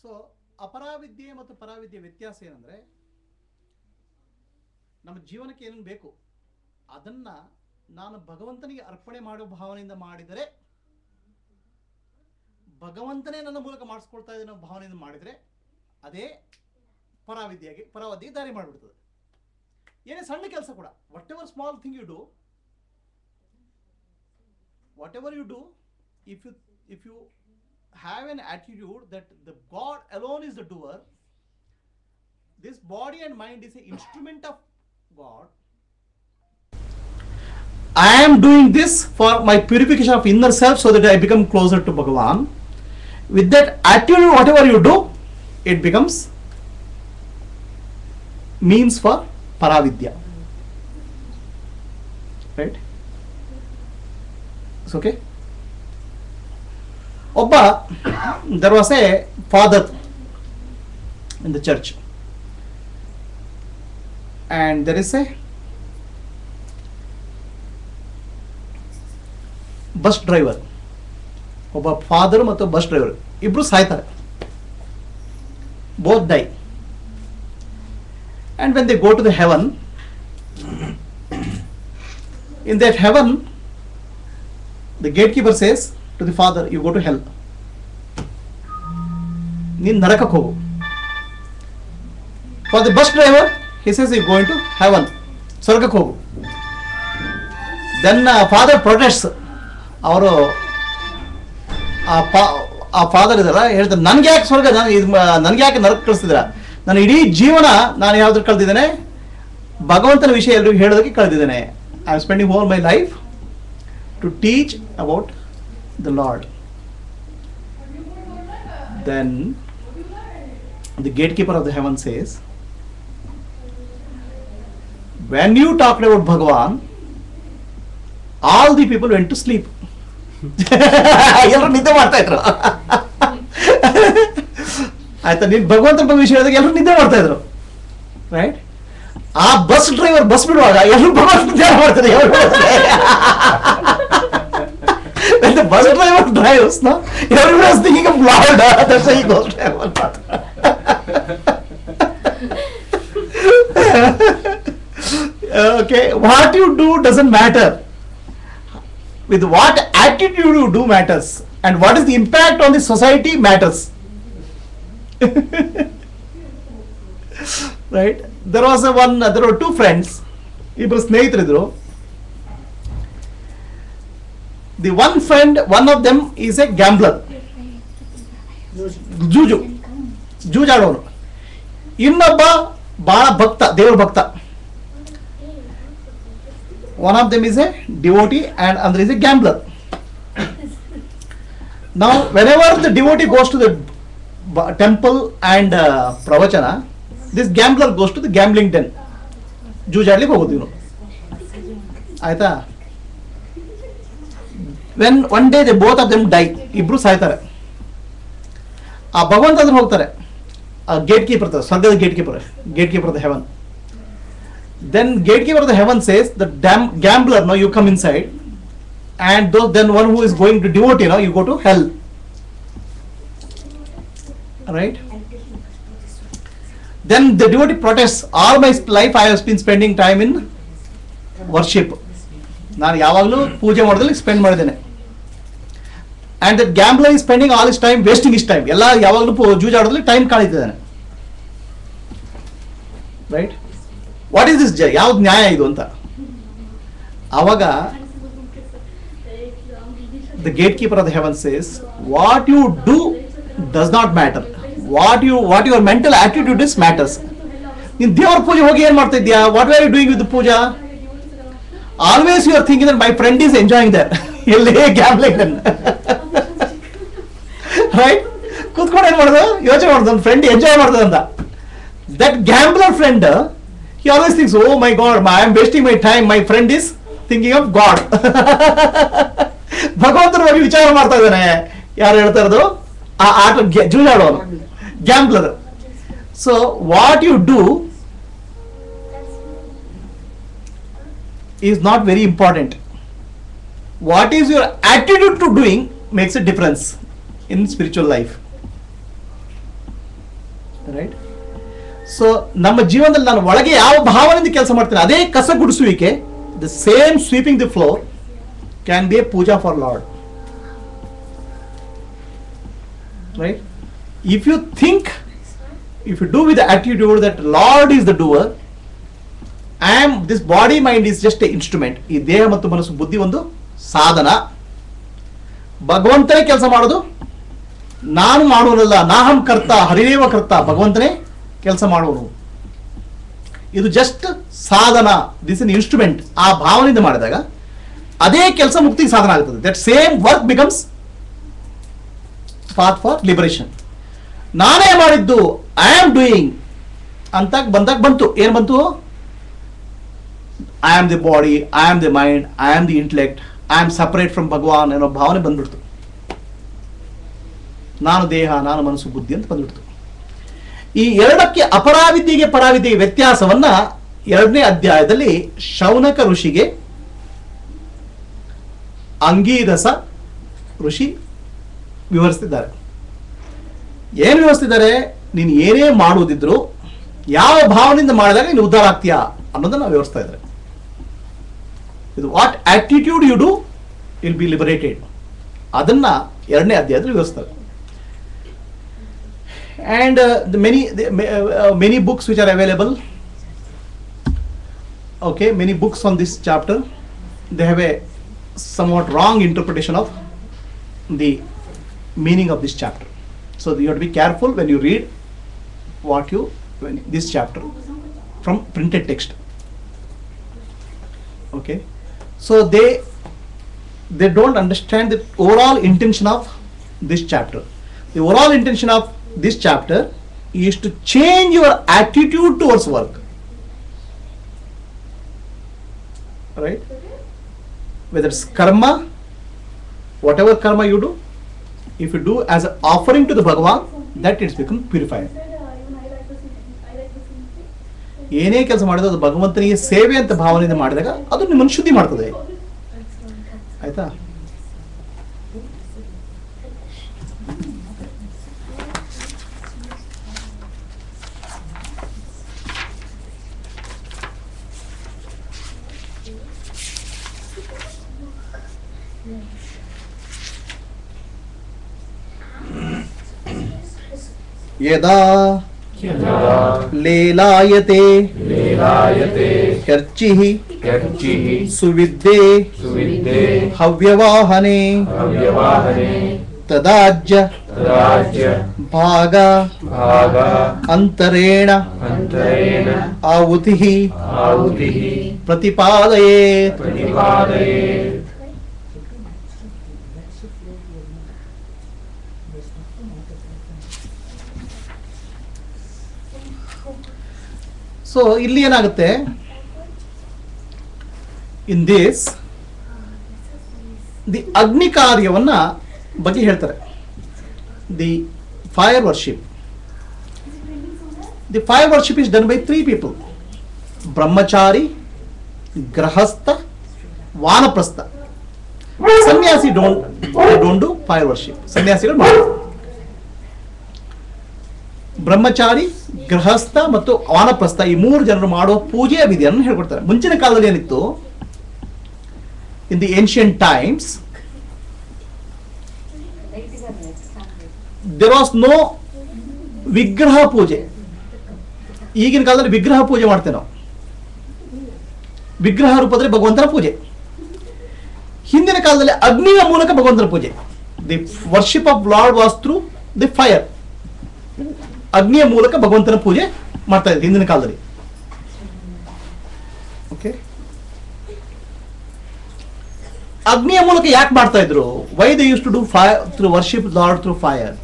So ಅಪರಾವಿದ್ಯೆ ಮತ್ತು ಪರಾವಿದ್ಯೆ ವ್ಯತ್ಯಾಸ ಏನಂದರೆ, ನಮ್ಮ ಜೀವನಕ್ಕೆ ಏನೇನು ಬೇಕು ಅದನ್ನು ನಾನು ಭಗವಂತನಿಗೆ ಅರ್ಪಣೆ ಮಾಡೋ ಭಾವನೆಯಿಂದ ಮಾಡಿದರೆ, ಭಗವಂತನೇ ನನ್ನ ಮೂಲಕ ಮಾಡಿಸ್ಕೊಳ್ತಾ ಇದ್ದ ಭಾವನೆಯಿಂದ ಮಾಡಿದರೆ ಅದೇ ಪರಾವಿದ್ಯೆಗೆ ದಾರಿ ಮಾಡಿಬಿಡ್ತದೆ. ಏನೇ ಸಣ್ಣ ಕೆಲಸ ಕೂಡ, whatever small thing you do, whatever you do, if you have an attitude that the God alone is the doer, this body and mind is an instrument of God. I am doing this for my purification of inner self so that I become closer to Bhagavan. With that attitude, whatever you do, it becomes means for Paravidya. Right? It's okay. There was a father in the church, and there is a bus driver. Obba father ಮತ್ತು bus driver ಇಬ್ರು ಸಾಯ್ತಾರೆ. Both die. And when they go to the heaven, in that heaven, the gatekeeper says to the father, you go to hell. ನೀನು ನರಕಕ್ಕೆ ಹೋಗು. For the bus driver, he says you going to heaven. ಸ್ವರ್ಗಕ್ಕೆ ಹೋಗು. Then father protests. ಅವರು ಆ father ಇದಾರ ಹೇಳ್ತಾರೆ, ನನ್ಗೆ ಯಾಕೆ ಸ್ವರ್ಗ, ನನ್ಗೆ ಯಾಕೆ ನರಕ ಕಳಿಸ್ತಿದ್ರ, ನಾನು ಇಡೀ ಜೀವನ ನಾನು ಯಾವ್ದ್ರ ಕಳೆದಿದ್ದೇನೆ, ಭಗವಂತನ ವಿಷಯ ಎಲ್ಲರಿಗೂ ಹೇಳೋದಕ್ಕೆ ಕಳೆದಿದ್ದೇನೆ. I am spending whole my life to teach about the Lord. Then the gatekeeper of the heaven says, when you talked about Bhagavan, all the people went to sleep. ಎಲ್ಲರೂ ನಿದ್ದೆ ಮಾಡ್ತಾ ಇದ್ರು. ಆಯ್ತಾ, ನೀನು ಭಗವಂತನ ಬಗ್ಗೆ ವಿಷಯ ಹೇಳಿದಾಗ ಎಲ್ಲರೂ ನಿದ್ದೆ ಮಾಡ್ತಾ ಇದ್ರು. ರೈಟ್? ಆ ಬಸ್ ಡ್ರೈವರ್ ಬಸ್ ಬಿಡುವಾಗ ಎಲ್ಲರೂ ಭಗವಂತ ನಿದ್ದೆ ಮಾಡ್ತಾರೆ. When the bus driver drives, no, everyone is thinking of Lord. That's why he goes to heaven. Okay, what you do doesn't matter. With what attitude you do matters, and what is the impact on the society matters. Right? There were two friends. ಇಬ್ಬರು ಸ್ನೇಹಿತರಿದ್ರು. The one friend, one of them is a gambler. ಜೂಜಾಡೋನು. ಇನ್ನೊಬ್ಬ ಬಹಳ ಭಕ್ತ, ದೇವರ ಭಕ್ತ. One of them is a devotee and another is a gambler. Now, whenever the devotee goes to the temple and pravachana, this gambler goes to the gambling den. ಜೂಜಾಡ್ಲಿಕ್ಕೆ ಹೋಗೋದು ಇವನು. ಆಯ್ತಾ? When one day they both of them die, ಇಬ್ರು ಸಾಯ್ತಾರೆ. ಆ ಭಗವಂತ ಅದನ್ನು ಹೋಗ್ತಾರೆ, gatekeeper, ಸ್ವರ್ಗದ gate keeper of the heaven. Then gatekeeper of the heaven says, the gambler, no, you come inside, and then one who is going to devotee, no, you go to hell. Right? Then the devotee protests, all my life I have been spending time in worship. ನಾನು ಯಾವಾಗಲೂ ಪೂಜೆ ಮಾಡೋದ್ರಲ್ಲಿ spend ಮಾಡಿದ್ದೇನೆ. And the gambler is spending all his time, wasting his time. ಎಲ್ಲ ಯಾವಾಗಲೂ ಜೂಜಾಡೋದ್ರಲ್ಲಿ time ಕಳೀತಿದ್ದಾನೆ. Right? What is this ಯಾವ್ದು ನ್ಯಾಯ ಇದು ಅಂತ. ಆವಾಗ the gate keeper of the heaven says, what you do does not matter, what your mental attitude is matters. ನೀನು ದೇವರ ಪೂಜೆ ಹೋಗಿ ಏನ್ ಮಾಡ್ತಾ ಇದ್ಯಾ, what are you doing with puja, always you are thinking that my friend is enjoying there, ಎಲ್ಲೇ gambling right, ಕೂತ್ಕೊಂಡು ಏನ್ ಮಾಡೋದು, ಯೋಚನೆ ಮಾಡೋದು, ನನ್ನ ಫ್ರೆಂಡ್ ಎಂಜಾಯ್ ಮಾಡ್ತದೆ ಅಂತ. That gambler friend, he always thinks, oh my God, I am wasting my time, my friend is thinking of God. ಭಗವಂತನ ಬಗ್ಗೆ ವಿಚಾರ ಮಾಡ್ತಾ ಇದ್ದಾನೆ. ಯಾರು ಹೇಳ್ತಾ ಇರೋದು, ಆ ಆಟ ಜೂಜಾಡೋನು, gambler. So what you do is not very important. What is your attitude to doing makes a difference in spiritual life. Right. So ನಮ್ಮ ಜೀವನದಲ್ಲಿ ನಾನು ಒಳಗೆ ಯಾವ ಭಾವನೆಯಿಂದ ಕೆಲಸ ಮಾಡ್ತೇನೆ, ಅದೇ ಕಸ ಗುಡಿಸುವಿಕೆ, the same sweeping the floor can be a puja for Lord. Right. If you think, if you do with the attitude that Lord is the doer, this body mind is just a instrument, ಈ ದೇಹ ಮತ್ತು ಮನಸ್ಸು ಬುದ್ಧಿ ಒಂದು ಸಾಧನ, ಭಗವಂತನೇ ಕೆಲಸ ಮಾಡೋದು, ನಾನು ಮಾಡುವುದಲ್ಲ, ನಾಹಂ ಕರ್ತ ಹರಿರೇವ ಕರ್ತ, ಭಗವಂತನೇ ಕೆಲಸ ಮಾಡುವನು, ಇದು ಜಸ್ಟ್ ಸಾಧನ, ದಿಸ್ ಇನ್ ಇನ್ಸ್ಟ್ರೂಮೆಂಟ್. ಆ ಭಾವನೆಯಿಂದ ಮಾಡಿದಾಗ ಅದೇ ಕೆಲಸ ಮುಕ್ತಿಗೆ ಸಾಧನ ಆಗ್ತದೆ. That same work becomes path for liberation. ನಾನೇ ಮಾಡಿದ್ದು, ಐ ಆಮ್ ಡೂಯಿಂಗ್ ಅಂತ ಬಂದಾಗ ಬಂತು, ಏನು ಬಂತು? I am the body, I am the mind, I am the intellect, I am separate from Bhagwan ಅನ್ನೋ ಭಾವನೆ ಬಂದ್ಬಿಡ್ತು. ನಾನು ದೇಹ, ನಾನು ಮನಸ್ಸು, ಬುದ್ಧಿ ಅಂತ ಬಂದ್ಬಿಡ್ತು. ಈ ಎರಡಕ್ಕೆ ಅಪರಾವಿದ್ಯೆಗೆ ಪರಾವಿದ್ಯೆಗೆ ವ್ಯತ್ಯಾಸವನ್ನ 2ನೇ ಅಧ್ಯಾಯದಲ್ಲಿ ಶೌನಕ ಋಷಿಗೆ ಅಂಗೀರಸ ಋಷಿ ವಿವರಿಸ್ತಿದ್ದಾರೆ. ಏನು ವಿವರಿಸ್ತಿದ್ದಾರೆ? ನೀನು ಏನೇ ಮಾಡುವುದಿದ್ರು ಯಾವ ಭಾವನೆಯಿಂದ ಮಾಡಿದಾಗ ನೀನು ಉದ್ಧಾರ ಆಗ್ತೀಯಾ ಅನ್ನೋದನ್ನ ನಾವು ವಿವರಿಸ್ತಾ ಇದ್ದಾರೆ. ಇದು what attitude you do will be liberated, ಅದನ್ನ 2ನೇ ಅಧ್ಯಾಯದಲ್ಲಿ ವಿವರಿಸ್ತಾರೆ. And many books which are available, okay, many books on this chapter, they have a somewhat wrong interpretation of the meaning of this chapter. So you have to be careful when you read this chapter from printed text. Okay, so they don't understand the overall intention of this chapter. The overall intention of this chapter is to change your attitude towards work, right? Whether it's karma, whatever karma you do, if you do as an offering to the Bhagavan, that it's become purified. ಏನೇ ಕೆಲಸ ಮಾಡಿದ್ರು ಅದು ಭಗವಂತನಿಗೆ ಸೇವೆ ಅಂತ ಭಾವನೆಯಿಂದ ಮಾಡಿದಾಗ ಅದು ನಿಮ್ಮನ್ನು ಶುದ್ಧಿ ಮಾಡ್ತದೆ. ಆಯ್ತಾ? ಯದಾ ಲೇಲಾಯತೆ ಚರ್ಚಿಃ ಸುವಿದ್ಯೆ ಹವ್ಯವಾಹನೆ ತದಾಜ್ಯ ಭಾಗ ಅಂತರೇಣ ಆಹುತಿಃ ಪ್ರತಿಪಾದಯೇತ್. ಸೊ ಇಲ್ಲಿ ಏನಾಗುತ್ತೆ, ಇನ್ ದಿಸ್ ದಿ ಅಗ್ನಿ ಕಾರ್ಯವನ್ನ ಬಗ್ಗೆ ಹೇಳ್ತಾರೆ. The fire worship, the fire worship is done by 3 people: ಬ್ರಹ್ಮಚಾರಿ, ಗೃಹಸ್ಥ, ವಾನಪ್ರಸ್ಥ. ಸನ್ಯಾಸಿ ಡೋಂಟ್ ಡು ಫೈರ್ ವರ್ಷಿಪ್, ಸನ್ಯಾಸಿಗಳು ಮಾಡ್ತಾರೆ. ಬ್ರಹ್ಮಚಾರಿ, ಗೃಹಸ್ಥ ಮತ್ತು ವಾನಪ್ರಸ್ಥ ಈ 3 ಜನರು ಮಾಡುವ ಪೂಜೆಯ ವಿಧಿಯನ್ನು ಹೇಳ್ಕೊಡ್ತಾರೆ. ಮುಂಚಿನ ಕಾಲದಲ್ಲಿ ಏನಿತ್ತು, in the ancient times there was no ವಿಗ್ರಹ ಪೂಜೆ. ಈಗಿನ ಕಾಲದಲ್ಲಿ ವಿಗ್ರಹ ಪೂಜೆ ಮಾಡ್ತೇವೆ ನಾವು, ವಿಗ್ರಹ ರೂಪದಲ್ಲಿ ಭಗವಂತನ ಪೂಜೆ. ಹಿಂದಿನ ಕಾಲದಲ್ಲಿ ಅಗ್ನಿಯ ಮೂಲಕ ಭಗವಂತನ ಪೂಜೆ. The worship of lord was through the fire. ಅಗ್ನಿಯ ಮೂಲಕ ಭಗವಂತನ ಪೂಜೆ ಮಾಡ್ತಾ ಇದ್ರು ಹಿಂದಿನ ಕಾಲದಲ್ಲಿ. ಓಕೆ, ಅಗ್ನಿಯ ಮೂಲಕ ಯಾಕೆ ಮಾಡ್ತಾ ಇದ್ರು? Why they use to do fire through worship lord through fire?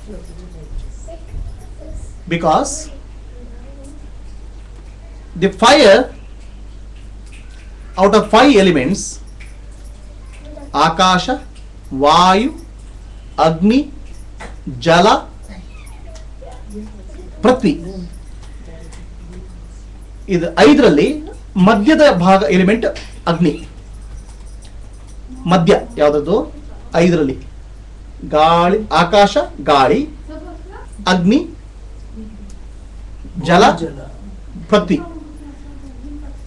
Because the fire, out of 5 elements, ಆಕಾಶ, ವಾಯು, ಅಗ್ನಿ, ಜಲ, ಪೃಥ್ವಿ, ಇದು 5ರಲ್ಲಿ ಮಧ್ಯದ ಭಾಗ ಎಲಿಮೆಂಟ್ ಅಗ್ನಿ. ಮಧ್ಯ ಯಾವುದದು? 5ರಲ್ಲಿ ಗಾಳಿ, ಆಕಾಶ, ಗಾಳಿ, ಅಗ್ನಿ, Jala, Prithvi.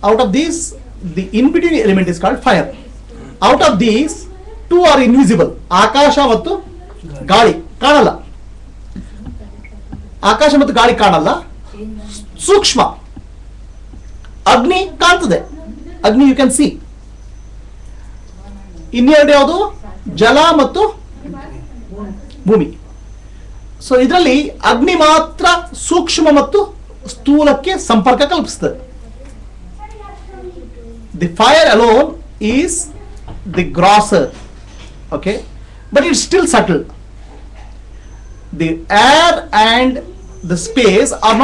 Out of these, the in-between element is called fire. Out of these, two are invisible. Akasha ಮತ್ತು ಗಾಳಿ ಕಾಣಲ್ಲ. ಆಕಾಶ ಮತ್ತು ಗಾಳಿ ಕಾಣಲ್ಲ, ಸೂಕ್ಷ್ಮ. ಅಗ್ನಿ ಕಾಣ್ತದೆ, ಅಗ್ನಿ ಯು ಕ್ಯಾನ್ ಸಿ. ಇನ್ನೆರಡು ಯಾವುದು? ಜಲ ಮತ್ತು ಭೂಮಿ. ಸೊ ಇದರಲ್ಲಿ ಅಗ್ನಿ ಮಾತ್ರ ಸೂಕ್ಷ್ಮ ಮತ್ತು ಸ್ಥೂಲಕ್ಕೆ ಸಂಪರ್ಕ ಕಲ್ಪಿಸ್ತದೆ. The fire alone is the grosser, okay, but it's still subtle. The air and the space are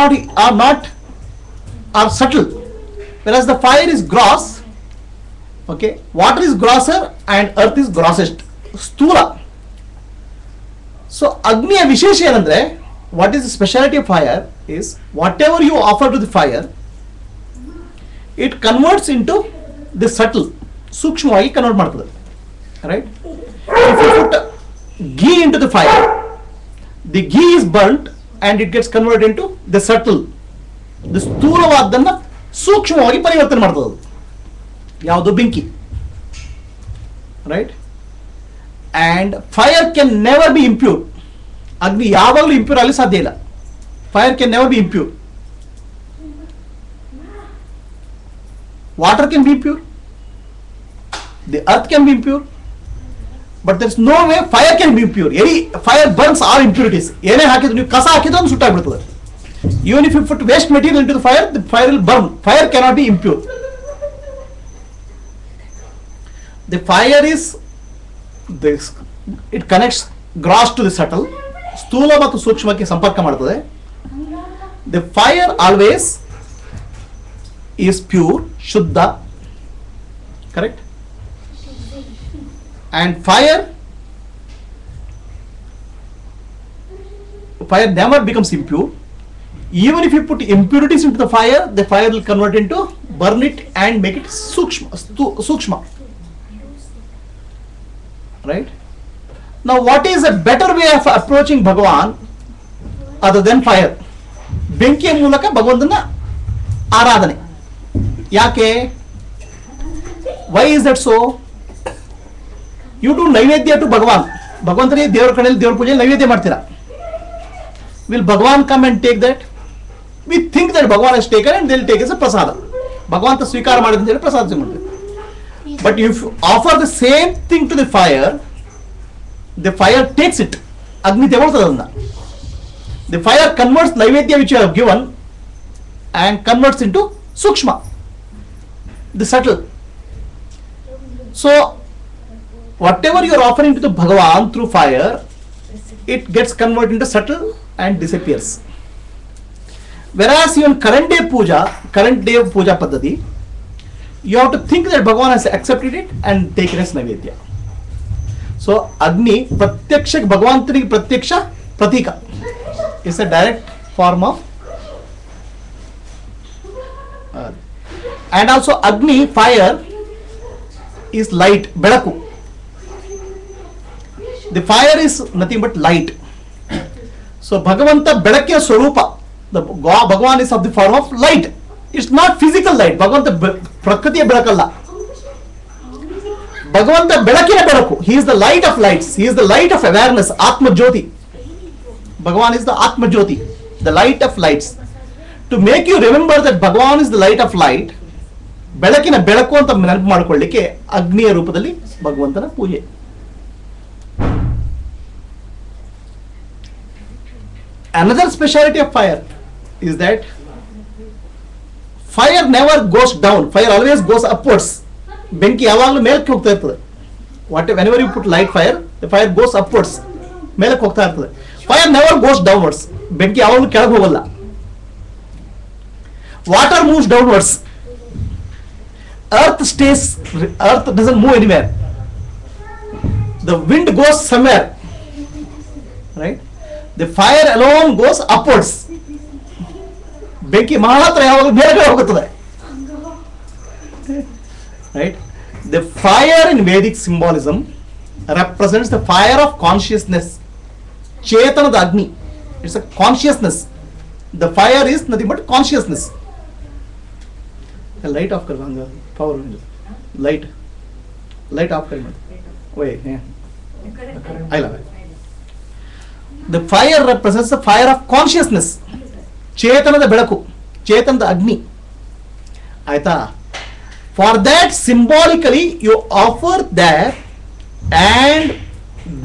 subtle, whereas the fire is gross. Okay, water is grosser and earth is grossest, sthula. So agniya vishesha ಏನಂದ್ರೆ, what is the speciality of fire is whatever you offer to the fire, it converts into the subtle, ಸೂಕ್ಷ್ಮವಾಗಿ convert ಮಾಡ್ತದೆ. Right? If you put ghee into the fire, the ghee is burnt and it gets converted into the subtle, the ಸ್ಥೂಲವಾದನ್ನ ಸೂಕ್ಷ್ಮವಾಗಿ ಪರಿವರ್ತನೆ ಮಾಡ್ತದೆ. ಯಾವುದು? ಬೆಂಕಿ. Right? And fire can never be impure. ಅಗ್ನಿ ಯಾವಾಗಲೂ impure ಆಗಲಿ ಸಾಧ್ಯ ಇಲ್ಲ. Fire can never be impure. Water can be impure. The earth can be impure. But there is no way fire can be impure. Any fire burns all impurities. ಏನೇ ಹಾಕಿದ್ರು, ನೀವು ಕಸ ಹಾಕಿದ್ರು ಅದು ಸುಟ್ಟಾಗ್ಬಿಡ್ತದೆ. Even if you put waste material into the fire will burn. Fire cannot be impure. The fire is this, it connects gross to the subtle, ಸ್ಥೂಲ ಮತ್ತು ಸೂಕ್ಷ್ಮಕ್ಕೆ ಸಂಪರ್ಕ ಮಾಡ್ತದೆ. The fire always is pure, ಶುದ್ಧ, correct? And fire never becomes impure. Even if you put impurities into the fire will convert into, burn it and make it sukshma. Right? Now what is a better way of approaching Bhagavan other than fire? ಬೆಂಕಿಯ ಮೂಲಕ ಭಗವಂತನ ಆರಾಧನೆ. ಯಾಕೆ? Why is that so? You do ನೈವೇದ್ಯ to ಭಗವಾನ್. ಭಗವಂತನಿಗೆ ದೇವರ ಕಡೆಯಲ್ಲಿ ದೇವರ ಪೂಜೆ ನೈವೇದ್ಯ ಮಾಡ್ತೀರಾ. Will Bhagavan come and take that? We think that Bhagavan has taken and they will take as a prasada. ಭಗವಂತ ಸ್ವೀಕಾರ ಮಾಡಿದ ಅಂತ ಹೇಳಿ ಪ್ರಸಾದ ಮಾಡ್ತೀವಿ. But if you offer the same thing to the fire takes it. ಅಗ್ನಿ ತಗೊಳ್ತದೆ ಅದನ್ನ. The fire converts ನೈವೇದ್ಯ which you have given and converts into sukshma, the subtle. So whatever you are offering to the Bhagavan through fire, it gets converted into subtle and disappears. Whereas even current day puja paddhati, you have to think that Bhagavan has accepted it and taken as naivedya. So Agni pratyaksha, Bhagavantaniಗೆ ಪ್ರತ್ಯಕ್ಷ ಪ್ರತೀಕ, is a direct form of and also Agni, fire is light, ಬೆಳಕು. The fire is nothing but light. So Bhagavanta ಬೆಳಕಿನ ಸ್ವರೂಪ. The Bhagavan is of the form of light. It's not physical light. ಭಗವಂತ ಪ್ರಕೃತಿಯ ಬೆಳಕಲ್ಲ. ಭಗವಂತ ಬೆಳಕಿನ ಬೆಳಕು. He is the light of lights. He is the light of awareness. Atma Jyoti. Bhagavan is the Atma Jyoti, the light of lights. To make you remember that Bhagavan is the light of light, ಬೆಳಕಿನ ಬೆಳಕು ಅಂತ ನೆನಪು ಮಾಡಿಕೊಳ್ಳಿಕ್ಕೆ ಅಗ್ನಿಯ ರೂಪದಲ್ಲಿ ಭಗವಂತನ ಪೂಜೆ. Another speciality of fire is that fire never goes down. Fire always goes upwards. ಬೆಂಕಿ ಯಾವಾಗಲೂ ಮೇಲಕ್ಕೆ ಹೋಗ್ತಾ ಇರ್ತದೆ. Whenever you put light fire, the fire goes upwards. ಮೇಲಕ್ಕೆ ಹೋಗ್ತಾ ಇರ್ತದೆ. Fire never goes downwards. ಬೆಂಕಿ ಯಾವಾಗಲೂ ಕೆಳಗೆ ಹೋಗಲ್ಲ. Water moves downwards. Earth doesn't move anywhere. The wind goes somewhere. Right? The fire alone goes upwards. ಬೆಂಕಿ ಮಾತ್ರ ಯಾವಾಗ ಮೇಲ್ಗಡೆ ಹೋಗುತ್ತದೆ. Right? The fire in Vedic symbolism represents the fire of consciousness. Chetanada Agni. It's a consciousness. The fire is nothing but consciousness. The light off kar hanga power light off kar wait I love it. The fire represents the fire of consciousness. Chetanada bedaku, chetanada agni. Aita. For that symbolically you offer that, and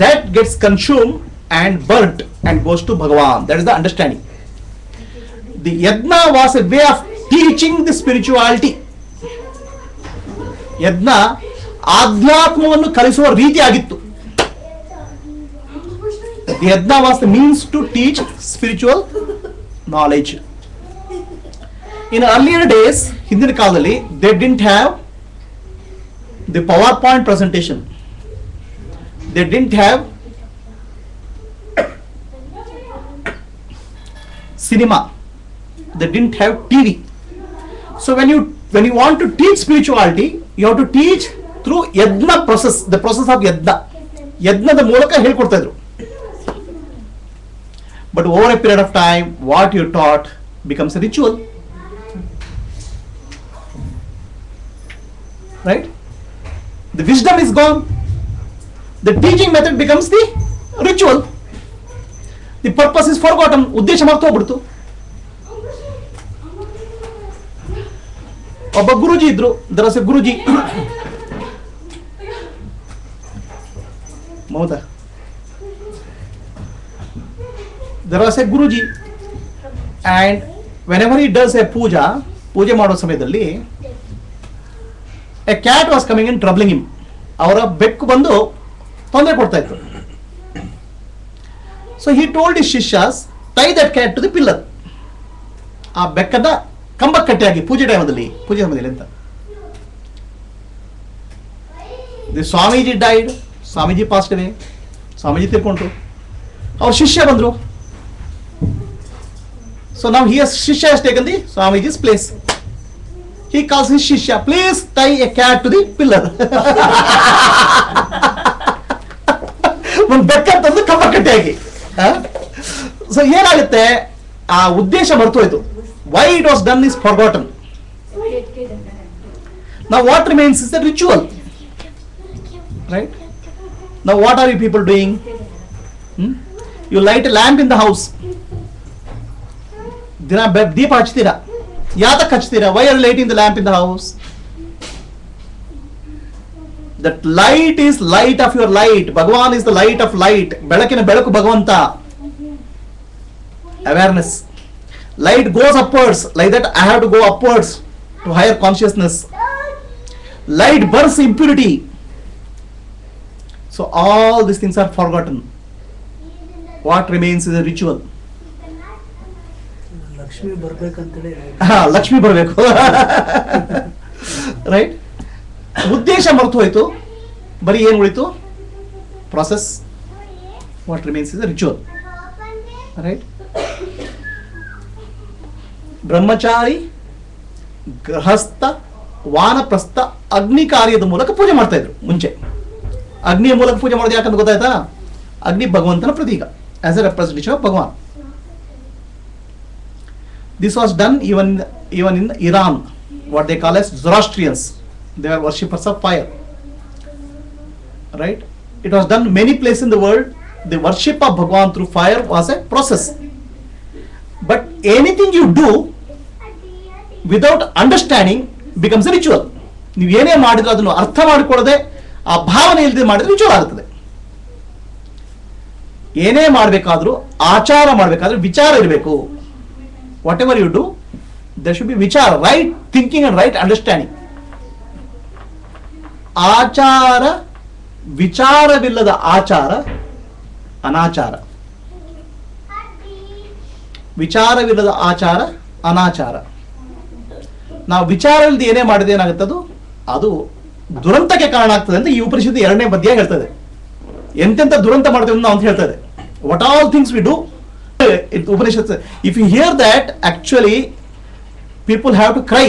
that gets consumed and burnt and goes to Bhagavan. That is the understanding. The yajna was a way of teaching the spirituality. Yajna adhyatmavannu kalisova ರೀತಿ ಆಗಿತ್ತು. The yajna was the means to teach spiritual knowledge. In earlier days, ಹಿಂದಿನ ಕಾಲದಲ್ಲಿ, they didn't have the PowerPoint presentation. They didn't have cinema. They didn't have TV. So when you want to teach spirituality, you have to teach through yajna process, the process of yajna. Yajnada ಮೂಲಕ ಹೇಳ್ಕೊಡ್ತಾ ಇದ್ರು. But over a period of time, what you taught becomes a ritual. Right? The wisdom is gone. The teaching method becomes the ritual. The purpose is forgotten. ಉದ್ದೇಶ ಮರೆತು ಹೋಗ್ಬಿಡ್ತು. ಒಬ್ಬ ಗುರುಜಿ ಇದ್ರು. There was a Guruji. ಮೌದ. There was a Guruji, and whenever he does a ಪೂಜೆ ಮಾಡೋ ಸಮಯದಲ್ಲಿ a cat was coming in troubling him. ಅವರ ಬೆಕ್ಕು ಬಂದು ತೊಂದರೆ ಕೊಡ್ತಾ ಇತ್ತು. So he told his ಶಿಷ್ಯಾಸ್, tie that cat to the pillar. ಆ ಬೆಕ್ಕದ ಕಂಬಕ್ಕೆ ಕಟ್ಟಿಯಾಗಿ ಪೂಜೆ ಸಮಯದಲ್ಲಿ ಅಂತ. The Swamiji died. Swamiji passed away. Swamiji ತೀರ್ಕೊಂಡ್ರು. ಅವ್ರ ಶಿಷ್ಯ ಬಂದ್ರು. So now Shishya has taken the Swamiji's place. He calls his Shishya, please tie a cat to the pillar. ಒಂದು ಬೆಕ್ಕ ತಂದು ಕಂಬ ಕಟ್ಟಿಯಾಗಿ. So ಏನಾಗುತ್ತೆ, ಆ ಉದ್ದೇಶ ಮರೆತು ಹೋಯ್ತು. Why it was done is forgotten. Now what remains is the ritual. Right? Now what are you people doing? You light a lamp in the house. ದಿನ ದೀಪ ಹಚ್ತೀರಾ. ಯಾತಕ್ಕೆ ಹಚ್ತೀರಾ? Why are you lighting the lamp in the house? That light is light of your light. Bhagavan is the light of light. ಬೆಳಕಿನ ಬೆಳಕು ಭಗವಂತ. Awareness. Light goes upwards. Like that I have to go upwards to higher consciousness. Light burns impurity. So all these things are forgotten. What remains is a ritual. Lakshmi ಬರ್ಬೇಕಂತೇಳಿ Lakshmi ಬರಬೇಕು. Right? ಉದ್ದೇಶ ಮರೆತು ಹೋಯ್ತು. ಬರೀ ಏನು ಉಳಿತು? Process. What remains is a ritual. Right? ಬ್ರಹ್ಮಚಾರಿ, ಗೃಹಸ್ಥ, ವಾನಪ್ರಸ್ಥ ಅಗ್ನಿ ಕಾರ್ಯದ ಮೂಲಕ ಪೂಜೆ ಮಾಡ್ತಾ ಇದ್ರು ಮುಂಚೆ. ಅಗ್ನಿಯ ಮೂಲಕ ಪೂಜೆ ಮಾಡೋದು ಯಾಕಂತ ಗೊತ್ತಾಯ್ತಾ? ಅಗ್ನಿ ಭಗವಂತನ ಪ್ರತೀಕ, as a representative of Bhagwan. This was done even in Iran, what they call as Zoroastrians. They were worshippers of fire. Right? It was done many places in the world. The worship of Bhagavan through fire was a process. But anything you do without understanding becomes a ritual. ನೀವು ಏನೇ ಮಾಡಿದ್ರು ಅದನ್ನು ಅರ್ಥ ಮಾಡಿಕೊಳ್ಳದೆ, ಆ ಭಾವನೆ ಇಲ್ಲದೆ ಮಾಡಿದ್ರೆ ರಿಚುವಲ್ ಆಗುತ್ತದೆ. ಏನೇ ಮಾಡಬೇಕಾದ್ರೂ, ಆಚಾರ ಮಾಡಬೇಕಾದ್ರೆ ವಿಚಾರ ಇರಬೇಕು. Whatever you do, there should be vichara, right thinking and right understanding. ಆಚಾರ, ವಿಚಾರವಿಲ್ಲದ ಆಚಾರ ಅನಾಚಾರ. ವಿಚಾರವಿಲ್ಲದ ಆಚಾರ ಅನಾಚಾರ. ನಾವು ವಿಚಾರವಿಲ್ಲದೆ ಏನೇ ಮಾಡಿದ್ರೆ ಏನಾಗುತ್ತದು, ಅದು ದುರಂತಕ್ಕೆ ಕಾರಣ ಆಗ್ತದೆ ಅಂತ ಈ ಉಪನಿಷತ್ತು 2ನೇ ಅಧ್ಯಾಯ ಹೇಳ್ತದೆ. ಎಂತೆಂಥ ದುರಂತ ಮಾಡ್ತೇವೆ ಅಂತ ನಾವು ಹೇಳ್ತದೆ. What all things we do. Upanishad, if you hear that, actually people have to cry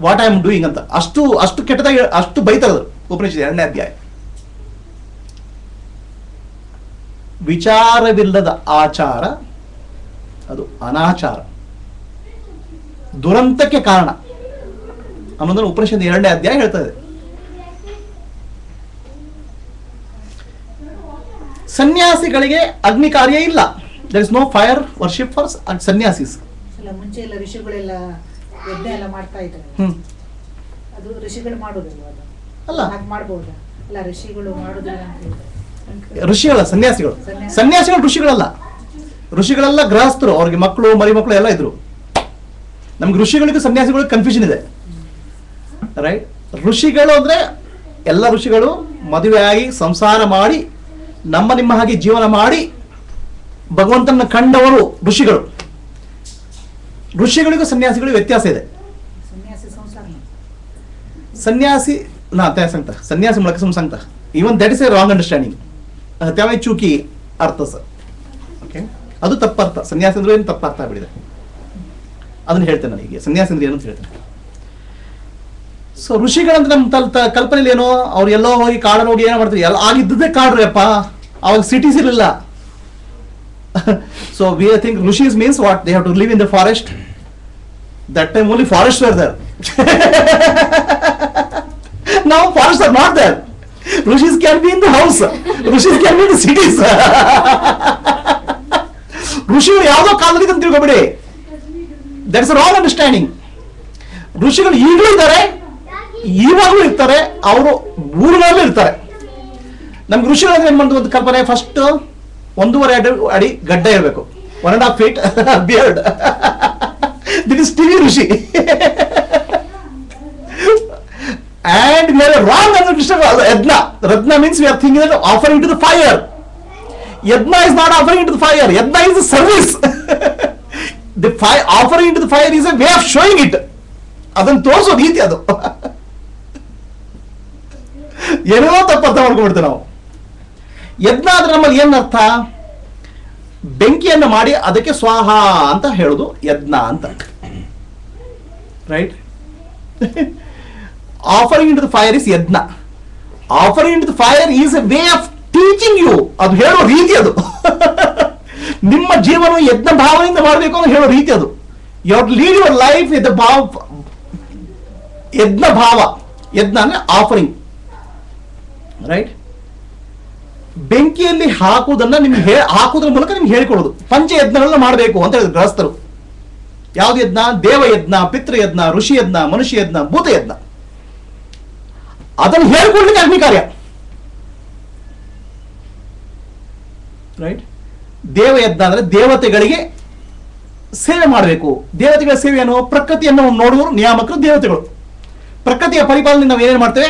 what I am doing ಅಂತ. ಅಷ್ಟು ಕೆಟ್ಟದಾಗಿ ಅಷ್ಟು ಬೈತಾರೆ ಉಪನಿಷತ್ 2ನೇ ಅಧ್ಯಾಯ. ವಿಚಾರವಿಲ್ಲದ ಆಚಾರ ಅದು ಅನಾಚಾರ. ದುರಂತಕ್ಕೆ ಕಾರಣ ಅನ್ನೋದನ್ನು ಉಪನಿಷತ್ 2ನೇ ಅಧ್ಯಾಯ ಹೇಳ್ತಾ ಇದೆ. ಸನ್ಯಾಸಿಗಳಿಗೆ ಅಗ್ನಿ ಕಾರ್ಯ ಇಲ್ಲ. There is no fire worship for sanyasis. ಮುಂಚೆ ಎಲ್ಲ ಋಷಿಗಳೆಲ್ಲ ಯಜ್ಞ ಎಲ್ಲ ಮಾಡ್ತಾ ಇದ್ದಾರೆ. ಅದು ಋಷಿಗಳು ಮಾಡೋದಿಲ್ವ? ಅದು ಅಲ್ಲ, ಹಾಗೆ ಮಾಡಬಹುದಾ? ಅಲ್ಲ, ಋಷಿಗಳು ಮಾಡೋದಿಲ್ಲ ಅಂತ ಹೇಳ್ತಾರೆ. ಋಷಿಗಳ ಸನ್ಯಾಸಿಗಳು ಋಷಿಗಳಲ್ಲ. ಋಷಿಗಳೆಲ್ಲ ಗೃಹಸ್ಥರು, ಅವ್ರಿಗೆ ಮಕ್ಕಳು ಮರಿ ಮಕ್ಕಳು ಎಲ್ಲ ಇದ್ರು. ನಮ್ಗೆ ಋಷಿಗಳಿಗೂ ಸನ್ಯಾಸಿಗಳಿಗೂ ಕನ್ಫ್ಯೂಷನ್ ಇದೆ, ರೈಟ್? ಋಷಿಗಳು ಅಂದ್ರೆ ಎಲ್ಲ ಋಷಿಗಳು ಮದುವೆ ಆಗಿ ಸಂಸಾರ ಮಾಡಿ ನಿಮ್ಮ ಹಾಗೆ ಜೀವನ ಮಾಡಿ ಭಗವಂತನ ಕಂಡವರು ಋಷಿಗಳು. ಋಷಿಗಳಿಗೂ ಸನ್ಯಾಸಿಗಳಿಗೂ ವ್ಯತ್ಯಾಸ ಇದೆ. सन्यासी ना त्या सांगता सन्यासी मला कसं सांगता even that is a wrong understanding. त्यामुळे चुकी अर्थ सर. ಓಕೆ, ಅದು ತಪ್ಪರ್ಥ. ಸನ್ಯಾಸಿ ಅಂದ್ರೆ ಏನು ತಪ್ಪರ್ಥ ಆಗ್ಬಿಟ್ಟಿದೆ, ಅದನ್ನ ಹೇಳ್ತೇನೆ ನಾನು ಈಗ. ಸನ್ಯಾಸಿ ಅಂದ್ರೆ ಏನು ಅಂತ ಹೇಳ್ತೇನೆ. ಸೊ ಋಷಿಗಳಂದ್ರೆ ನಮ್ಮ ಕಲ್ಪನೆಯಲ್ಲಿ ಏನೋ ಅವ್ರು ಎಲ್ಲೋ ಹೋಗಿ ಕಾಡಲ್ಲಿ ಹೋಗಿ ಏನೋ ಮಾಡ್ತಾರೆ, ಎಲ್ಲ ಆಗಿದ್ದೇ ಕಾಡ್ರಿ ಅಪ್ಪ, ಅವಾಗ ಸಿಟೀಸ್ ಇರಲಿಲ್ಲ. So we think rishis means what they have to live in the forest. That time only forest were there. Now forests are not there. Rishis can be in the house. Rishis can be in the cities. ಋಷಿಗಳು ಯಾವುದೋ ಕಾಲದಲ್ಲಿ ಅಂತ ತಿಳ್ಕೊಬೇಡಿ. That's a wrong understanding. ಋಷಿಗಳು ಈಗಲೂ ಇದ್ದಾರೆ, ಇವಾಗಲೂ ಇರ್ತಾರೆ, ಅವರು ಊರಿನಲ್ಲೂ ಇರ್ತಾರೆ. ನಮ್ಗೆ ಋಷಿಗಳು ಏನ್ ಮಾಡಿದ ಒಂದು ಕಲ್ಪನೆ, ಫಸ್ಟ್ 1.5 ಅಡಿ ಗಡ್ಡ ಇರಬೇಕು, 1.5 feet beard. That is TV rishi. And we are wrong understanding of yajna. Yajna means we are thinking that offering to the fire. Yajna is not offering into the fire. Yajna is the service. The fire, offering into the fire is a way of showing it. ಅದನ್ನು ತೋರಿಸೋ ರೀತಿ ಅದು. ಏನೋ ತಪ್ಪು ಅರ್ಥ ಮಾಡ್ಕೊಂಡ್ಬಿಡ್ತೇವೆ ನಾವು. ಯಜ್ಞ ಆದ್ರೆ ನಮ್ಮಲ್ಲಿ ಏನ್ ಅರ್ಥ? ಬೆಂಕಿಯನ್ನು ಮಾಡಿ ಅದಕ್ಕೆ ಸ್ವಾಹ ಅಂತ ಹೇಳೋದು ಯಜ್ಞ ಅಂತ, right? Offering into the fire is yajna. Offering into the fire is a way of teaching you. ಅದು ಹೇಳೋ ರೀತಿ ಅದು. ನಿಮ್ಮ ಜೀವನ ಯಜ್ಞ ಭಾವನೆಯಿಂದ ಮಾಡಬೇಕು ಅಂತ ಹೇಳೋ ರೀತಿ ಅದು. You have to lead your life with bhava, yajna ಭಾವ. ಯಜ್ಞ ಅಂದ್ರೆ ಆಫರಿಂಗ್, ರೈಟ್? ಬೆಂಕಿಯಲ್ಲಿ ಹಾಕುವುದನ್ನ ನಿಮ್ಗೆ ಹಾಕುವುದ್ರ ಮೂಲಕ ನಿಮ್ಗೆ ಹೇಳಿಕೊಡೋದು. ಪಂಚಯಜ್ಞಗಳನ್ನ ಮಾಡಬೇಕು ಅಂತ ಹೇಳಿದ್ರು ಗೃಹಸ್ಥರು. ಯಾವ್ದು ಯಜ್ಞ? ದೇವಯಜ್ಞ, ಪಿತೃಯಜ್ಞ, ಋಷಿ ಯಜ್ಞ, ಮನುಷ್ಯ ಯಜ್ಞ, ಭೂತಯಜ್ಞ. ಅದನ್ನು ಹೇಳ್ಕೊಡ್ಲಿಕ್ಕೆ ಅಗ್ನಿ ಕಾರ್ಯ, ರೈಟ್? ದೇವಯಜ್ಞ ಅಂದ್ರೆ ದೇವತೆಗಳಿಗೆ ಸೇವೆ ಮಾಡಬೇಕು. ದೇವತೆಗಳ ಸೇವೆ ಏನು? ಪ್ರಕೃತಿಯನ್ನು ನೋಡುವರು ನಿಯಾಮಕರು ದೇವತೆಗಳು. ಪ್ರಕೃತಿಯ ಪರಿಪಾಲನೆ ನಾವು ಏನೇನು ಮಾಡ್ತೇವೆ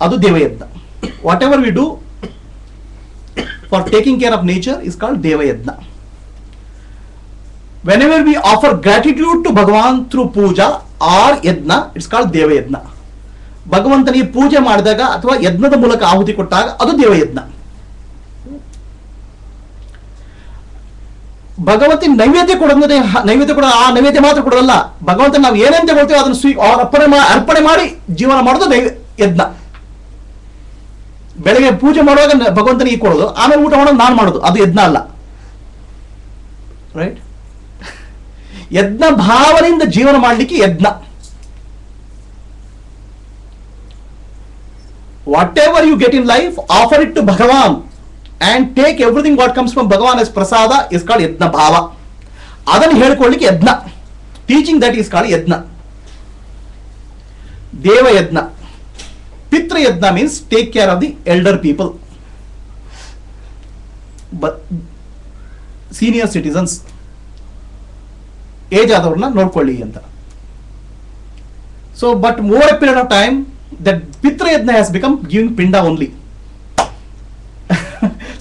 ಅದು ದೇವಯಜ್ಞ. Whatever we do for taking care of nature is called devayajna. whenever we offer gratitude to Bhagavan through puja or yajna, it's called devayajna. ಭಗವಂತನಿಗೆ ಪೂಜೆ ಮಾಡಿದಾಗ ಅಥವಾ ಯಜ್ಞದ ಮೂಲಕ ಆಹುತಿ ಕೊಟ್ಟಾಗ ಅದು ದೇವಯಜ್ಞ. ಭಗವಂತನ ನೈವೇದ್ಯ ಕೊಡೋದೇ, ನೈವೇದ್ಯ ಕೊಡೋ ಆ ನೈವೇದ್ಯ ಮಾತ್ರ ಕೊಡೋದಲ್ಲ, ಭಗವಂತ ನಾವು ಏನೇನು ತಗೊಳ್ತೇವೆ ಅದನ್ನು ಅರ್ಪಣೆ ಮಾಡಿ ಜೀವನ ಮಾಡೋದು ಯಜ್ಞ. ಬೆಳಗ್ಗೆ ಪೂಜೆ ಮಾಡುವಾಗ ಭಗವಂತನಿಗೆ ಕೊಡೋದು, ಆಮೇಲೆ ಊಟ ಮಾಡೋದು ನಾನು ಮಾಡೋದು, ಅದು ಯಜ್ಞ ಅಲ್ಲ, ರೈಟ್? ಯಜ್ಞ ಭಾವನೆಯಿಂದ ಜೀವನ ಮಾಡಲಿಕ್ಕೆ ಯಜ್ಞ. Whatever you get in life, offer it to Bhagavan and take everything what comes from Bhagavan as prasada is called yajna bhava. Adannu ಹೇಳಿಕೊಳ್ಳಿಕ್ಕೆ ಯಜ್ಞ. Teaching that is called yajna. Deva yajna. Pitra yajna means take care of the elder people, but senior citizens, age ಆದವ್ರನ್ನ ನೋಡ್ಕೊಳ್ಳಿ ಅಂತ. So but over a period of time that Pitra yajna has become giving pinda only.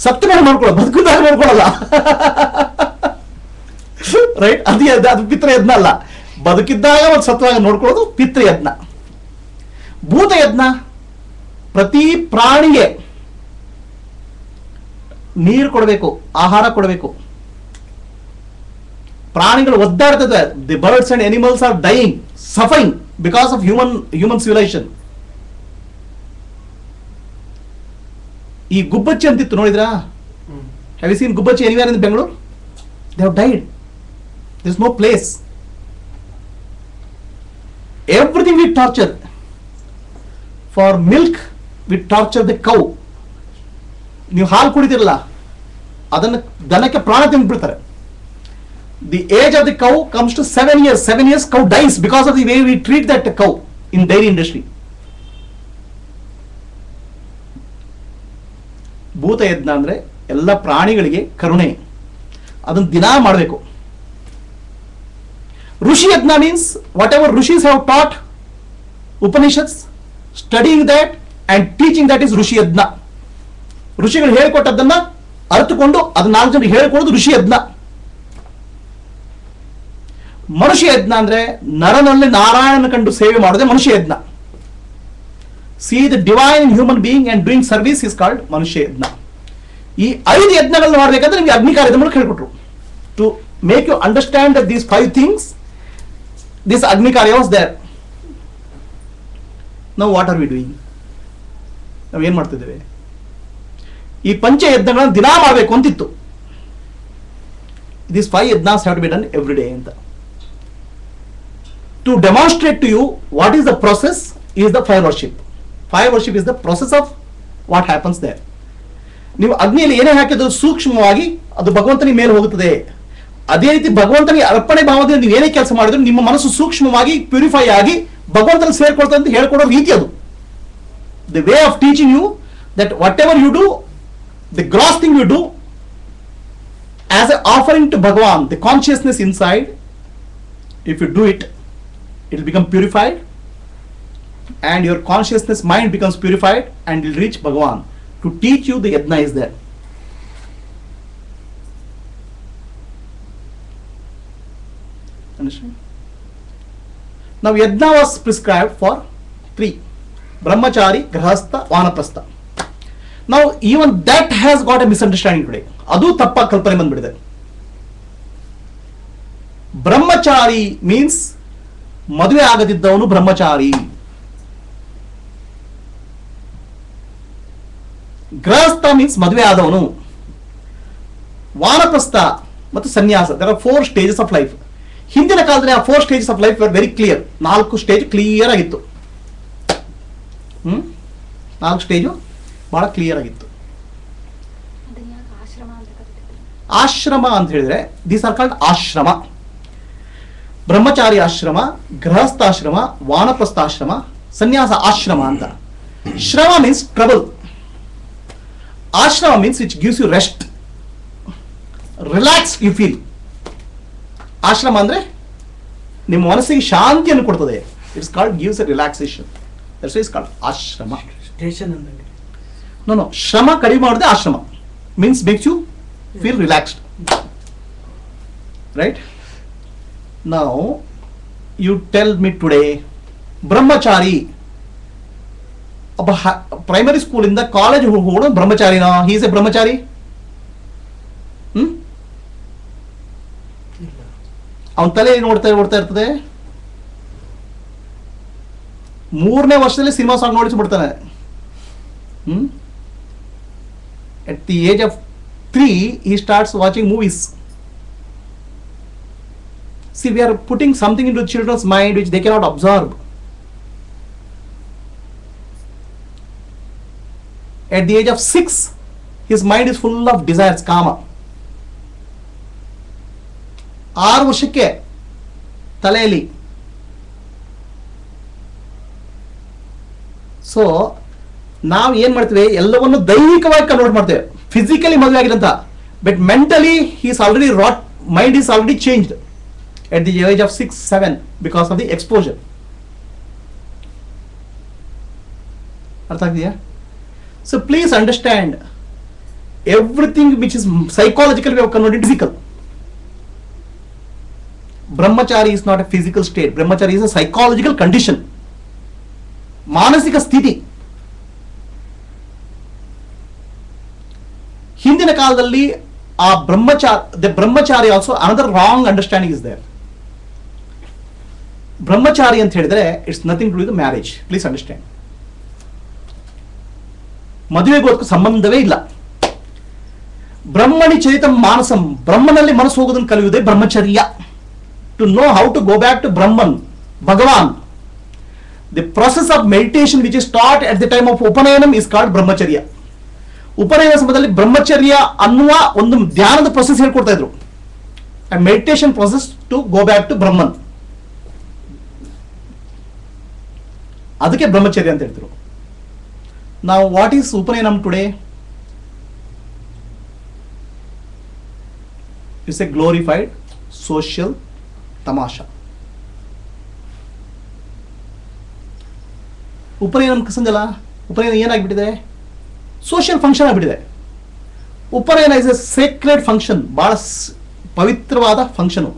ಸತ್ತ ಮೇಲೆ ನೋಡ್ಕೊಳ್ಳೋ, ಬದುಕಿದಾಗ ನೋಡ್ಕೊಳ್ಳಲ್ಲ, right? ಅದು ಪಿತೃ ಯಜ್ಞ ಅಲ್ಲ. ಬದುಕಿದ್ದಾಗ ಒಂದು ಸತ್ವಾಗ ನೋಡ್ಕೊಳ್ಳೋದು ಪಿತೃ ಯಜ್ಞ. ಭೂತ ಯಜ್ಞ, ಪ್ರತಿ ಪ್ರಾಣಿಗೆ ನೀರು ಕೊಡಬೇಕು, ಆಹಾರ ಕೊಡಬೇಕು. ಪ್ರಾಣಿಗಳು ಒದ್ದಾಡ್ತದೆ. The birds and animals are dying, suffering because of human civilisation. ಈ ಗುಬ್ಬಚ್ಚಿ ಅಂತಿತ್ತು, ನೋಡಿದ್ರಾ? Have you seen gubbachchi anywhere in Bengaluru? They have died. There is no place. Everything we torture. For milk, we torture the cow. ನೀವು ಹಾಲು ಕುಡಿದಿರಲ್ಲ, ಅದನ್ನು ದನಕ್ಕೆ ಪ್ರಾಣ ತಿಂದ್ಬಿಡ್ತಾರೆ. The age of the cow comes to 7 years. 7 years cow dies because of the way we treat that cow in dairy industry. ಭೂತ ಯಜ್ಞ ಅಂದ್ರೆ ಎಲ್ಲ ಪ್ರಾಣಿಗಳಿಗೆ ಕರುಣೆ, ಅದನ್ನು ದಿನಾ ಮಾಡಬೇಕು. Rishi yajna means whatever rishis have taught Upanishads, studying that and teaching that is rishi yajna. ಋಷಿಗಳು ಹೇಳಿಕೊಟ್ಟದ್ದನ್ನ ಅರ್ಥಕೊಂಡು ಅದು 4 ಜನರಿಗೆ ಹೇಳಿಕೊಡೋದು ಋಷಿ ಯಜ್ಞ. ಮನುಷ್ಯ ಯಜ್ಞ ಅಂದ್ರೆ ನರನಲ್ಲಿ ನಾರಾಯಣನ ಕಂಡು ಸೇವೆ ಮಾಡೋದೇ ಮನುಷ್ಯ ಯಜ್ಞ. C the divine in human being and doing service is called ಮನುಷ್ಯ ಯಜ್ಞ. ಈ 5 ಯಜ್ಞಗಳನ್ನು ಮಾಡಬೇಕಂದ್ರೆ ನಿಮಗೆ ಅಗ್ನಿ ಕಾರ್ಯದ ಮೂಲಕ ಹೇಳ್ಕೊಟ್ರು. To make you understand that these 5 things, this agni karya was there. ನಾವು ವಾಟ್ ಆರ್ ವಿ ಡೂಯಿಂಗ್? ನಾವು ಏನ್ ಮಾಡ್ತಿದ್ದೇವೆ? ಈ ಪಂಚ ಯಜ್ಞಗಳನ್ನು ದಿನಾ ಮಾಡಬೇಕು ಅಂತಿತ್ತು. These 5 yajnas have to be done every day ಅಂತ. To demonstrate to you what is the process is the fire worship. Fire worship is the process of what happens there. ನೀವು ಅಗ್ನಿಯಲ್ಲಿ ಏನೇ ಹಾಕಿದ್ರು ಸೂಕ್ಷ್ಮವಾಗಿ ಅದು ಭಗವಂತನಿಗೆ ಮೇಲೆ ಹೋಗುತ್ತದೆ. ಅದೇ ರೀತಿ ಭಗವಂತನಿಗೆ ಅರ್ಪಣೆ ಭಾವದಿಂದ ನೀವು ಏನೇ ಕೆಲಸ ಮಾಡಿದ್ರು ನಿಮ್ಮ ಮನಸ್ಸು ಸೂಕ್ಷ್ಮವಾಗಿ ಪ್ಯೂರಿಫೈ ಆಗಿ ಭಗವಂತನ ಸೇರ್ಕೊಳ್ತದೆ ಅಂತ ಹೇಳ್ಕೊಡೋ ರೀತಿ ಅದು. The way of teaching you that whatever you do, the gross thing you do as an offering to Bhagavan, the consciousness inside, if you do it, it will become purified and your consciousness mind becomes purified and will reach Bhagavan. To teach you the yajna is there. Understand? Now yajna was prescribed for 3: brahmachari, grahastha, vanaprastha. Now even that has got a misunderstanding today. ಅದು ತಪ್ಪಾಗಿ ಕಲ್ಪನೆ ಬಂದ್ಬಿಡಿದೆ. ಬ್ರಹ್ಮಚಾರಿ means ಮದುವೆ ಆಗದಿದ್ದವನು ಬ್ರಹ್ಮಚಾರಿ. ಗೃಹಸ್ಥ means ಮದುವೆ ಆದವನು. ವಾನಪ್ರಸ್ಥ ಮತ್ತು ಸನ್ಯಾಸ, there are 4 stages of life. ಹಿಂದಿನ ಕಾಲದಲ್ಲಿ ಆ 4 stages of life were very clear. 4 stage clear ಆಗಿತ್ತು. 4 ಸ್ಟೇಜು ಬಹಳ ಕ್ಲಿಯರ್ ಆಗಿತ್ತು. ಆಶ್ರಮ ಅಂತ ಹೇಳಿದ್ರೆ ದೀಸ್ ಆರ್ ಕಾಲ್ಡ್ ಆಶ್ರಮ. ಬ್ರಹ್ಮಚಾರಿ ಆಶ್ರಮ, ಗೃಹಸ್ಥಾಶ್ರಮ, ವಾನಪ್ರಸ್ಥಾಶ್ರಮ, ಸನ್ಯಾಸ ಆಶ್ರಮ ಅಂತ. Shrama means trouble. Ashrama means which gives you rest, relax you feel. ಆಶ್ರಮ ಅಂದ್ರೆ ನಿಮ್ಮ ಮನಸ್ಸಿಗೆ ಶಾಂತಿಯನ್ನು ಕೊಡ್ತದೆ. It's called gives a relaxation. That's why it's called ashrama. No ಶ್ರಮ ಕಡಿಮೆ ಮಾಡಿದೆ ashrama means makes you feel relaxed, right? Now you tell me today brahmachari primary school in the college hodo brahmachari na, he is a brahmachari. ಅವನ ತಲೆ ನೋಡ್ತಾ ಇರ್ತದೆ. 3ನೇ ವರ್ಷದಲ್ಲಿ cinema song ನೋಡಿಸ್ಬಿಡ್ತಾನೆ. At the age of 3 he starts watching movies. See, we are putting something into children's mind which they cannot absorb. At the age of 6 his mind is full of desires, kama. 6 ವರ್ಷಕ್ಕೆ ತಲೆಯಲ್ಲಿ. So ನಾವು ಏನ್ ಮಾಡ್ತೇವೆ, ಎಲ್ಲವನ್ನು ದೈಹಿಕವಾಗಿ convert ಮಾಡ್ತೇವೆ. Physically ಮದುವೆ ಆಗಿರಂತ, but mentally is already rot, mind is already changed at the age of 6-7 because of the exposure. ಅರ್ಥ ಆಗಿದೆಯಾ? So please understand everything which is psychological we have converted physical. Brahmachari is not a physical state. Brahmachari is a psychological condition, ಮಾನಸಿಕ ಸ್ಥಿತಿ. ಹಿಂದಿನ ಕಾಲದಲ್ಲಿ ಆ brahmachari also another wrong understanding is there. ಬ್ರಹ್ಮಚಾರಿ ಅಂತ ಹೇಳಿದ್ರೆ it's nothing to do with marriage. Please understand. ಮದುವೆಗೂ ಅದಕ್ಕೂ ಸಂಬಂಧವೇ ಇಲ್ಲ. ಬ್ರಹ್ಮಣಿ ಚರಿತಂ ಮಾನಸಂ, ಬ್ರಹ್ಮನಲ್ಲಿ ಮನಸ್ಸು ಹೋಗೋದನ್ನು ಕಲಿಯುವುದೇ ಬ್ರಹ್ಮಚರ್ಯ. To know how to go back to Brahman, Bhagwan, The process of meditation which is taught at the time of Upanayanam is called Brahmacharya. ಉಪನಯನ ಸಮಯದಲ್ಲಿ ಬ್ರಹ್ಮಚರ್ಯ ಅನ್ನುವ ಒಂದು ಧ್ಯಾನದ ಪ್ರೊಸೆಸ್ ಹೇಳ್ಕೊಡ್ತಾ ಇದ್ರು. And meditation process to go back to Brahman. ಅದಕ್ಕೆ ಬ್ರಹ್ಮಚರ್ಯ ಅಂತ ಹೇಳ್ತಿರು. ನಾವು what is upanayanam today? It's a glorified social tamasha. ಉಪನಯನ ಸಂಗಲ್ಲ, ಉಪನಯನ ಏನಾಗ್ಬಿಟ್ಟಿದೆ? ಸೋಷಿಯಲ್ ಫಂಕ್ಷನ್ ಆಗಿಬಿಟ್ಟಿದೆ. ಉಪನಯನ ಇಸ್ ಎ ಸೇಕ್ರೆಡ್ ಫಂಕ್ಷನ್, ಬಹಳ ಪವಿತ್ರವಾದ ಫಂಕ್ಷನು.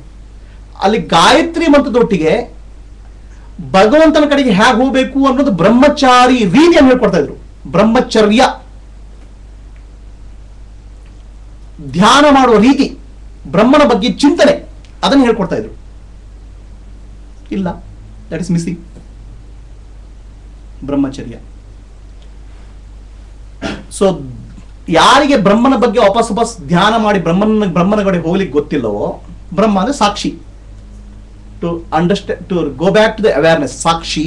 ಅಲ್ಲಿ ಗಾಯತ್ರಿ ಮಂತ್ರದೊಟ್ಟಿಗೆ ಭಗವಂತನ ಕಡೆಗೆ ಹೇಗೆ ಹೋಗಬೇಕು ಅನ್ನೋದು ಬ್ರಹ್ಮಚಾರಿ ರೀತಿಯನ್ನು ಹೇಳ್ಕೊಡ್ತಾ ಇದ್ರು. ಬ್ರಹ್ಮಚರ್ಯ, ಧ್ಯಾನ ಮಾಡುವ ರೀತಿ, ಬ್ರಹ್ಮನ ಬಗ್ಗೆ ಚಿಂತನೆ, ಅದನ್ನು ಹೇಳ್ಕೊಡ್ತಾ ಇದ್ರು. ಇಲ್ಲ, ದಟ್ ಇಸ್ ಮಿಸ್ಸಿಂಗ್. ಬ್ರಹ್ಮಚರ್ಯ. ಸೊ ಯಾರಿಗೆ ಬ್ರಹ್ಮನ ಬಗ್ಗೆ ವಾಪಸ್ ಧ್ಯಾನ ಮಾಡಿ ಬ್ರಹ್ಮನ ಕಡೆ ಹೋಗ್ಲಿಕ್ಕೆ ಗೊತ್ತಿಲ್ಲವೋ, ಬ್ರಹ್ಮ ಅಂದ್ರೆ ಸಾಕ್ಷಿ, to understand, to go back to the awareness, sakshi,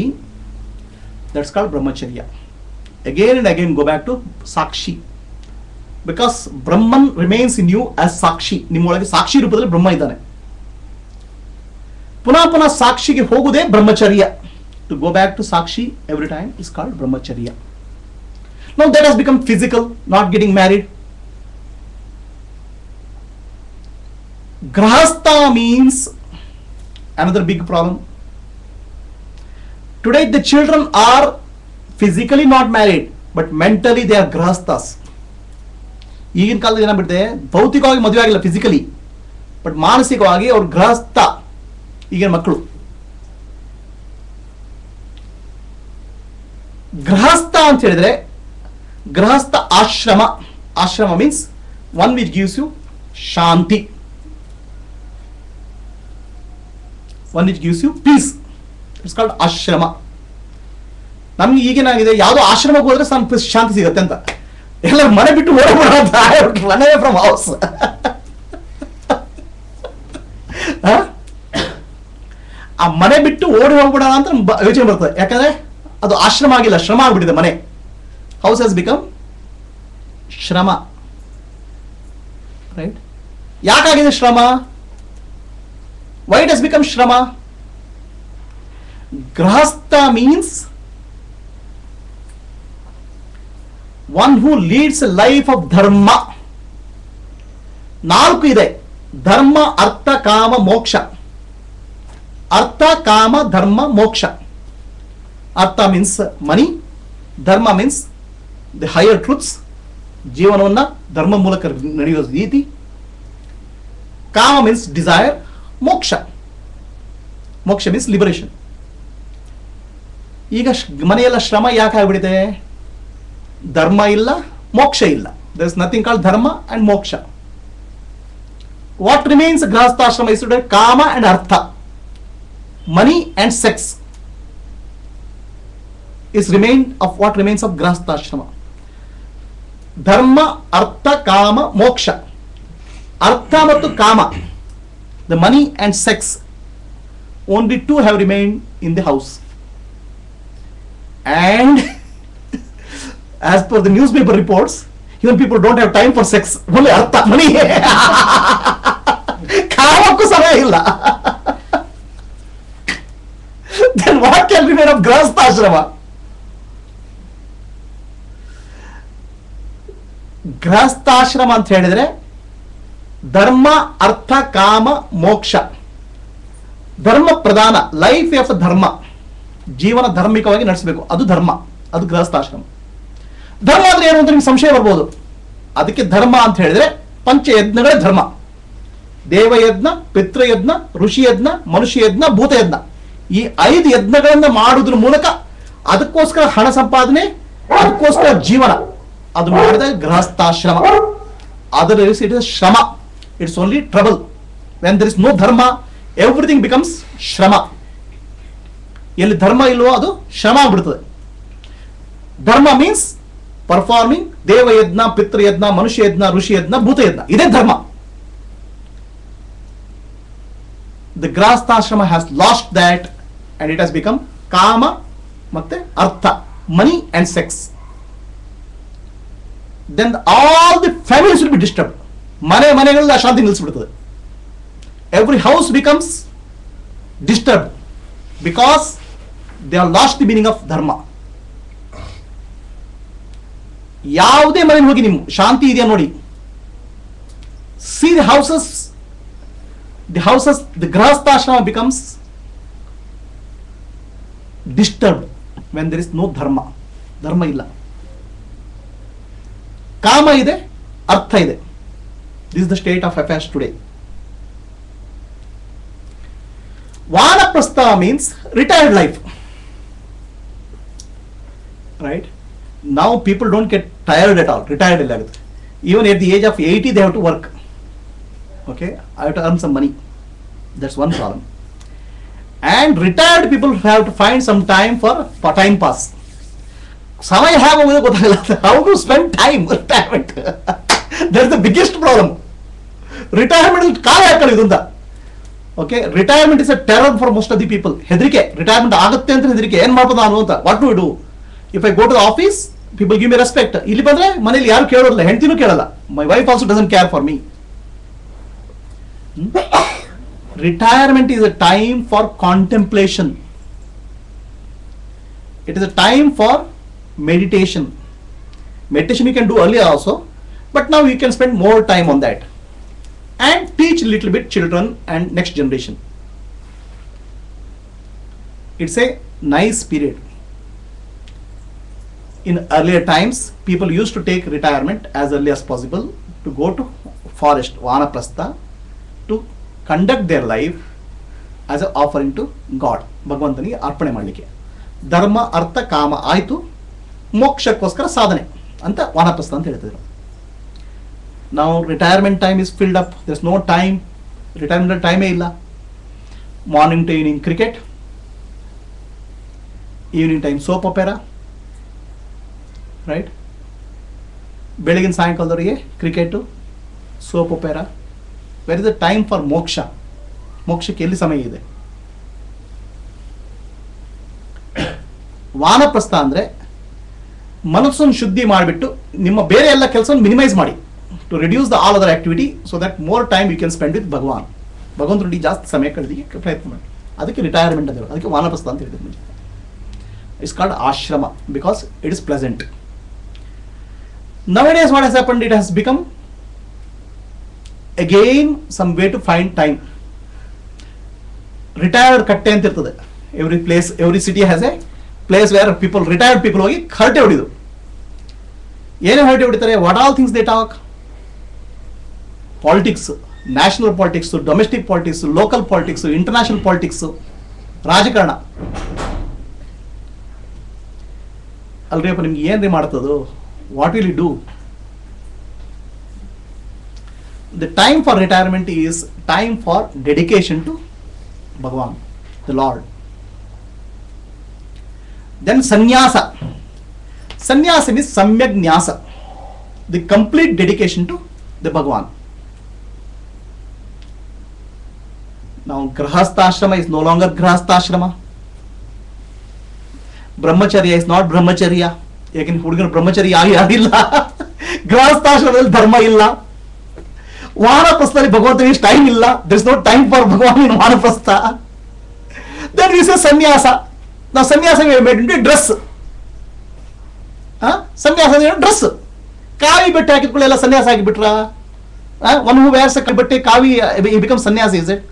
that's called brahmacharya. Again and again go back to sakshi, because Brahman remains in you as sakshi. ನಿಮ್ಮೊಳಗೆ ಸಾಕ್ಷಿ ರೂಪದಲ್ಲಿ ಬ್ರಹ್ಮ ಇದ್ದಾನೆ. ಪುನಃ ಪುನಃ ಸಾಕ್ಷಿಗೆ ಹೋಗುವುದೇ ಬ್ರಹ್ಮಚರ್ಯ. To go back to Sakshi every time is called Brahmacharya. Now that has become physical, not getting married. Grahastha means another big problem. Today the children are physically not married, but mentally they are grahasthas. ಈಗಿನ ಕಾಲದಲ್ಲಿ ಏನಾಗ್ಬಿಟ್ಟಿದೆ, ಭೌತಿಕವಾಗಿ ಮದುವೆ ಆಗಿಲ್ಲ physically, but ಮಾನಸಿಕವಾಗಿ ಅವ್ರು ಗೃಹಸ್ಥ ಈಗಿನ ಮಕ್ಕಳು. ಗೃಹಸ್ಥ ಅಂತ ಹೇಳಿದ್ರೆ, ಗೃಹಸ್ಥ ಆಶ್ರಮ. Ashrama means one which gives you shanti, one which gives you peace. It's called ashrama. ನಮ್ಗೆ ಈಗೇನಾಗಿದೆ, ಯಾವುದೋ ಆಶ್ರಮಕ್ಕೆ ಹೋದ್ರೆ ಸ್ವಲ್ಪ ಶಾಂತಿ ಸಿಗುತ್ತೆ ಅಂತ ಎಲ್ಲ ಮನೆ ಬಿಟ್ಟು ಓಡೋಣ, ಮನೆ ಫ್ರಮ್ ಹೌಸ್. ಆ ಮನೆ ಬಿಟ್ಟು ಓಡಿ ಹೋಗ್ಬಿಡೋಣ ಅಂತ ಯೋಚನೆ ಬರ್ತದೆ. ಯಾಕಂದ್ರೆ ಅದು ಆಶ್ರಮ ಆಗಿಲ್ಲ, ಶ್ರಮ ಆಗ್ಬಿಟ್ಟಿದೆ ಮನೆ. ಹೌಸ್ ಹ್ಯಾಸ್ ಬಿಕಮ್ ಶ್ರಮ, ರೈಟ್? ಯಾಕಾಗಿದೆ ಶ್ರಮ? ವೈ ಇಟ್ ಹ್ಯಾಸ್ ಬಿಕಮ್ ಶ್ರಮ? ಗೃಹಸ್ಥ means one who leads A life of ಧರ್ಮ. 4 ಇದೆ: ಧರ್ಮ, ಅರ್ಥ, ಕಾಮ, ಮೋಕ್ಷ. ಅರ್ಥ, ಕಾಮ, ಧರ್ಮ, ಮೋಕ್ಷ. ಅರ್ಥ ಮೀನ್ಸ್ ಮನಿ, ಧರ್ಮ ಮೀನ್ಸ್ ದಿ ಹೈಯರ್ ಟ್ರೂತ್ಸ್, ಜೀವನವನ್ನ ಧರ್ಮ ಮೂಲಕ ನಡೆಯುವ ರೀತಿ. ಕಾಮ ಮೀನ್ಸ್ ಡಿಸೈರ್, ಮೋಕ್ಷ, ಮೋಕ್ಷ ಮೀನ್ಸ್ ಲಿಬರೇಷನ್. ಈಗ ಮನೆಯೆಲ್ಲ ಶ್ರಮ ಯಾಕೆ ಆಗ್ಬಿಟ್ಟಿದೆ? ಧರ್ಮ ಇಲ್ಲ, ಮೋಕ್ಷ ಇಲ್ಲ. There is nothing called dharma and moksha. What remains grihasthashrama is today? Kama and artha, money and sex is remained of what remains of grahasthashrama. Dharma, artha, kama, moksha. Artha mattu kama, the money and sex, only 2 have remained in the house. And as per the newspaper reports, even people don't have time for sex, only artha, money. Kamakku samaya illa. Then what can remain of grahasthashrama? ಗೃಹಸ್ಥಾಶ್ರಮ ಅಂತ ಹೇಳಿದ್ರೆ ಧರ್ಮ, ಅರ್ಥ, ಕಾಮ, ಮೋಕ್ಷ. ಧರ್ಮ ಪ್ರಧಾನ, life of ಧರ್ಮ, ಜೀವನ ಧಾರ್ಮಿಕವಾಗಿ ನಡೆಸಬೇಕು, ಅದು ಧರ್ಮ, ಅದು ಗೃಹಸ್ಥಾಶ್ರಮ. ಧರ್ಮ ಅಂದ್ರೆ ಏನು ಅಂತ ನಿಮ್ಗೆ ಸಂಶಯ ಬರ್ಬೋದು. ಅದಕ್ಕೆ ಧರ್ಮ ಅಂತ ಹೇಳಿದ್ರೆ ಪಂಚಯಜ್ಞಗಳೇ ಧರ್ಮ. ದೇವಯಜ್ಞ, ಪಿತೃಯಜ್ಞ, ಋಷಿಯಜ್ಞ, ಮನುಷ್ಯಯಜ್ಞ, ಭೂತಯಜ್ಞ. ಈ 5 ಯಜ್ಞಗಳನ್ನ ಮಾಡೋದ್ರ ಮೂಲಕ ಅದಕ್ಕೋಸ್ಕರ ಹಣ ಸಂಪಾದನೆ, ಅದಕ್ಕೋಸ್ಕರ ಜೀವನ, ಅದು ಮಾಡಿದ ಗೃಹಸ್ಥಾಶ್ರಮ. Other it is shrama. It's only trouble. When there is no dharma, everything becomes shrama. ಎಲ್ಲಿ ಧರ್ಮ ಇಲ್ವೋ ಅದು ಶ್ರಮ ಆಗ್ಬಿಡ್ತದೆ. ಧರ್ಮ ಮೀನ್ಸ್ ಪರ್ಫಾರ್ಮಿಂಗ್ ದೇವಯಜ್ಞ, ಪಿತೃಯಜ್ಞ, ಮನುಷ್ಯಯಜ್ಞ, ಋಷಿಯಜ್ಞ, ಭೂತಯಜ್ಞ. ಇದೇ ಧರ್ಮ. The grihasthashrama has lost that and it has become kama ಮತ್ತೆ artha, money and sex. Then all the families will be disturb. ಮನೆಗಳಲ್ಲಿ ಅಶಾಂತಿ ನಿಲ್ಲಿಸ್ಬಿಡ್ತದೆ. Every house becomes disturb because they are lost the meaning of dharma. ಯಾವುದೇ ಮನೆ ಹೋಗಿ ನಿಮ್ಮ ಶಾಂತಿ ಇದೆಯಾ ನೋಡಿ. See the houses, the grihasthashrama becomes disturbed when there is no dharma. ಧರ್ಮ ಇಲ್ಲ, ಕಾಮ ಇದೆ, ಅರ್ಥ ಇದೆ. This is the state of affairs today. ವಾನಪ್ರಸ್ಥ means retired life, right? Now people don't get tired at all. Retired ಇಲ್ಲ ಆಗುತ್ತೆ. Even at the age of 80 they have to work. Okay, I have to earn some money. That's one problem. And retired people have to find some time for time pass. ಸಮಯ ಹೇಗೆ ಹೋಗೋದು ಗೊತ್ತಾಗಲ್ಲ. How to spend time retirement? That's the biggest problem. Retirement ಕಾಲ ಹಾಕೊಳ್ಳೋದು ಅಂತ. Okay, retirement is a terror for most of the people. ಹೆದರಿಕೆ, retirement ಆಗುತ್ತೆ ಅಂತ ಹೆದರಿಕೆ. ಏನ್ ಮಾಡ್ಬೋದು ನಾನು ಅಂತ. What to do? If I go to the office people give me respect. ಇಲ್ಲಿ ಬಂದ್ರೆ ಮನೇಲಿ ಯಾರು ಕೇಳೋಲ್ಲ, ಹೆಂಡತಿನೂ ಕೇಳಲ್ಲ. My wife also doesn't care for me. Retirement is a time for contemplation. It is a time for meditation. Meditation you can do earlier also, but now you can spend more time on that and teach little bit children and next generation. It's a nice period. In earlier times, people used to take retirement as early as possible to go to forest, vanaprastha, to conduct their life as an offering to God. ಭಗವಂತನಿಗೆ ಅರ್ಪಣೆ ಮಾಡಲಿಕ್ಕೆ. ಧರ್ಮ, ಅರ್ಥ, ಕಾಮ ಆಯಿತು, ಮೋಕ್ಷಕ್ಕೋಸ್ಕರ ಸಾಧನೆ ಅಂತ ವಾನಪ್ರಸ್ಥ ಅಂತ ಹೇಳ್ತಿದ್ರು. ನಾವು retirement time is filled up. There is no time. Retirement ಟೈಮೇ ಇಲ್ಲ. Morning to evening cricket, evening time soap opera, right? ಬೆಳಗಿನ ಸಾಯಂಕಾಲದವರೆಗೆ cricket, soap opera. Where is the time for moksha? ಮೋಕ್ಷಕ್ಕೆ ಎಲ್ಲಿ ಸಮಯ ಇದೆ? ವಾನಪ್ರಸ್ಥ ಅಂದರೆ ಮನಸ್ಸನ್ನು ಶುದ್ಧಿ ಮಾಡಿಬಿಟ್ಟು ನಿಮ್ಮ ಬೇರೆ ಎಲ್ಲ ಕೆಲಸವನ್ನು ಮಿನಿಮೈಸ್ ಮಾಡಿ, to reduce the all other activity, so that more time you can spend with Bhagwan. ಭಗವಂತರೊಂದಿಗೆ ಜಾಸ್ತಿ ಸಮಯ ಕಳೆದಿಗೆ ಪ್ರಯತ್ನ ಮಾಡಿ. ಅದಕ್ಕೆ ರಿಟೈರ್ಮೆಂಟ್ ಅಂತ ಹೇಳೋದು. ಅದಕ್ಕೆ ವಾನಪ್ರಸ್ಥ ಅಂತ ಹೇಳಿದ್ರು ಮುಂಚೆ. ಇಟ್ಸ್ ಕಾಲ್ಡ್ ಆಶ್ರಮ because it is pleasant. Nowadays what has happened, it has become again some way to find time. Retired ಕಟ್ಟೆ ಅಂತ ಇರ್ತದೆ. Every place, every city has a place where people, retired people ಹೋಗಿ ಹರಟೆ ಹೊಡಿದು. ಏನೇ ಹರಟೆ ಹೊಡಿತಾರೆ? What all things they talk? Politics, national politics, domestic politics, local politics, international politics, ರಾಜಕಾರಣ. ಅಲ್ರಿಯಪ್ಪ ನಿಮ್ಗೆ ಏನ್ರಿ ಮಾಡ್ತದು? What will you do? The time for retirement is time for dedication to Bhagavan, the Lord. Then sannyasa. Sannyasa means samyak nyasa, the complete dedication to the Bhagavan. Now grahastha is no longer grahastha. Brahmacharya is not brahmacharya. ಯಾಕೆಂದ್ರೆ ಹುಡುಗನ ಬ್ರಹ್ಮಚರ್ಯ ಆಗಿಲ್ಲ. ಗೃಹಸ್ಥಾಶ್ರಮದಲ್ಲಿ ಧರ್ಮ ಇಲ್ಲ. ವಾನಪ್ರಸ್ಥದಲ್ಲಿ ಭಗವಂತನಿಗೆ time ಇಲ್ಲ. There is no time for Bhagwan in vanaprastha. Then we say sannyasa. ನಾವು sannyasa made into dress. Sannyasa dress. ಕಾವಿ ಬಟ್ಟೆ ಹಾಕಿದ್ಕೊಳ್ಳೆಲ್ಲ ಸನ್ಯಾಸ ಆಗಿಬಿಟ್ರ? ಒನ್ ಹೂ ವೇರ್ಸ್ ಅ ಬಟ್ಟೆ ಕಾವಿ ಬಿಕಮ್ ಸನ್ಯಾಸ. Is it?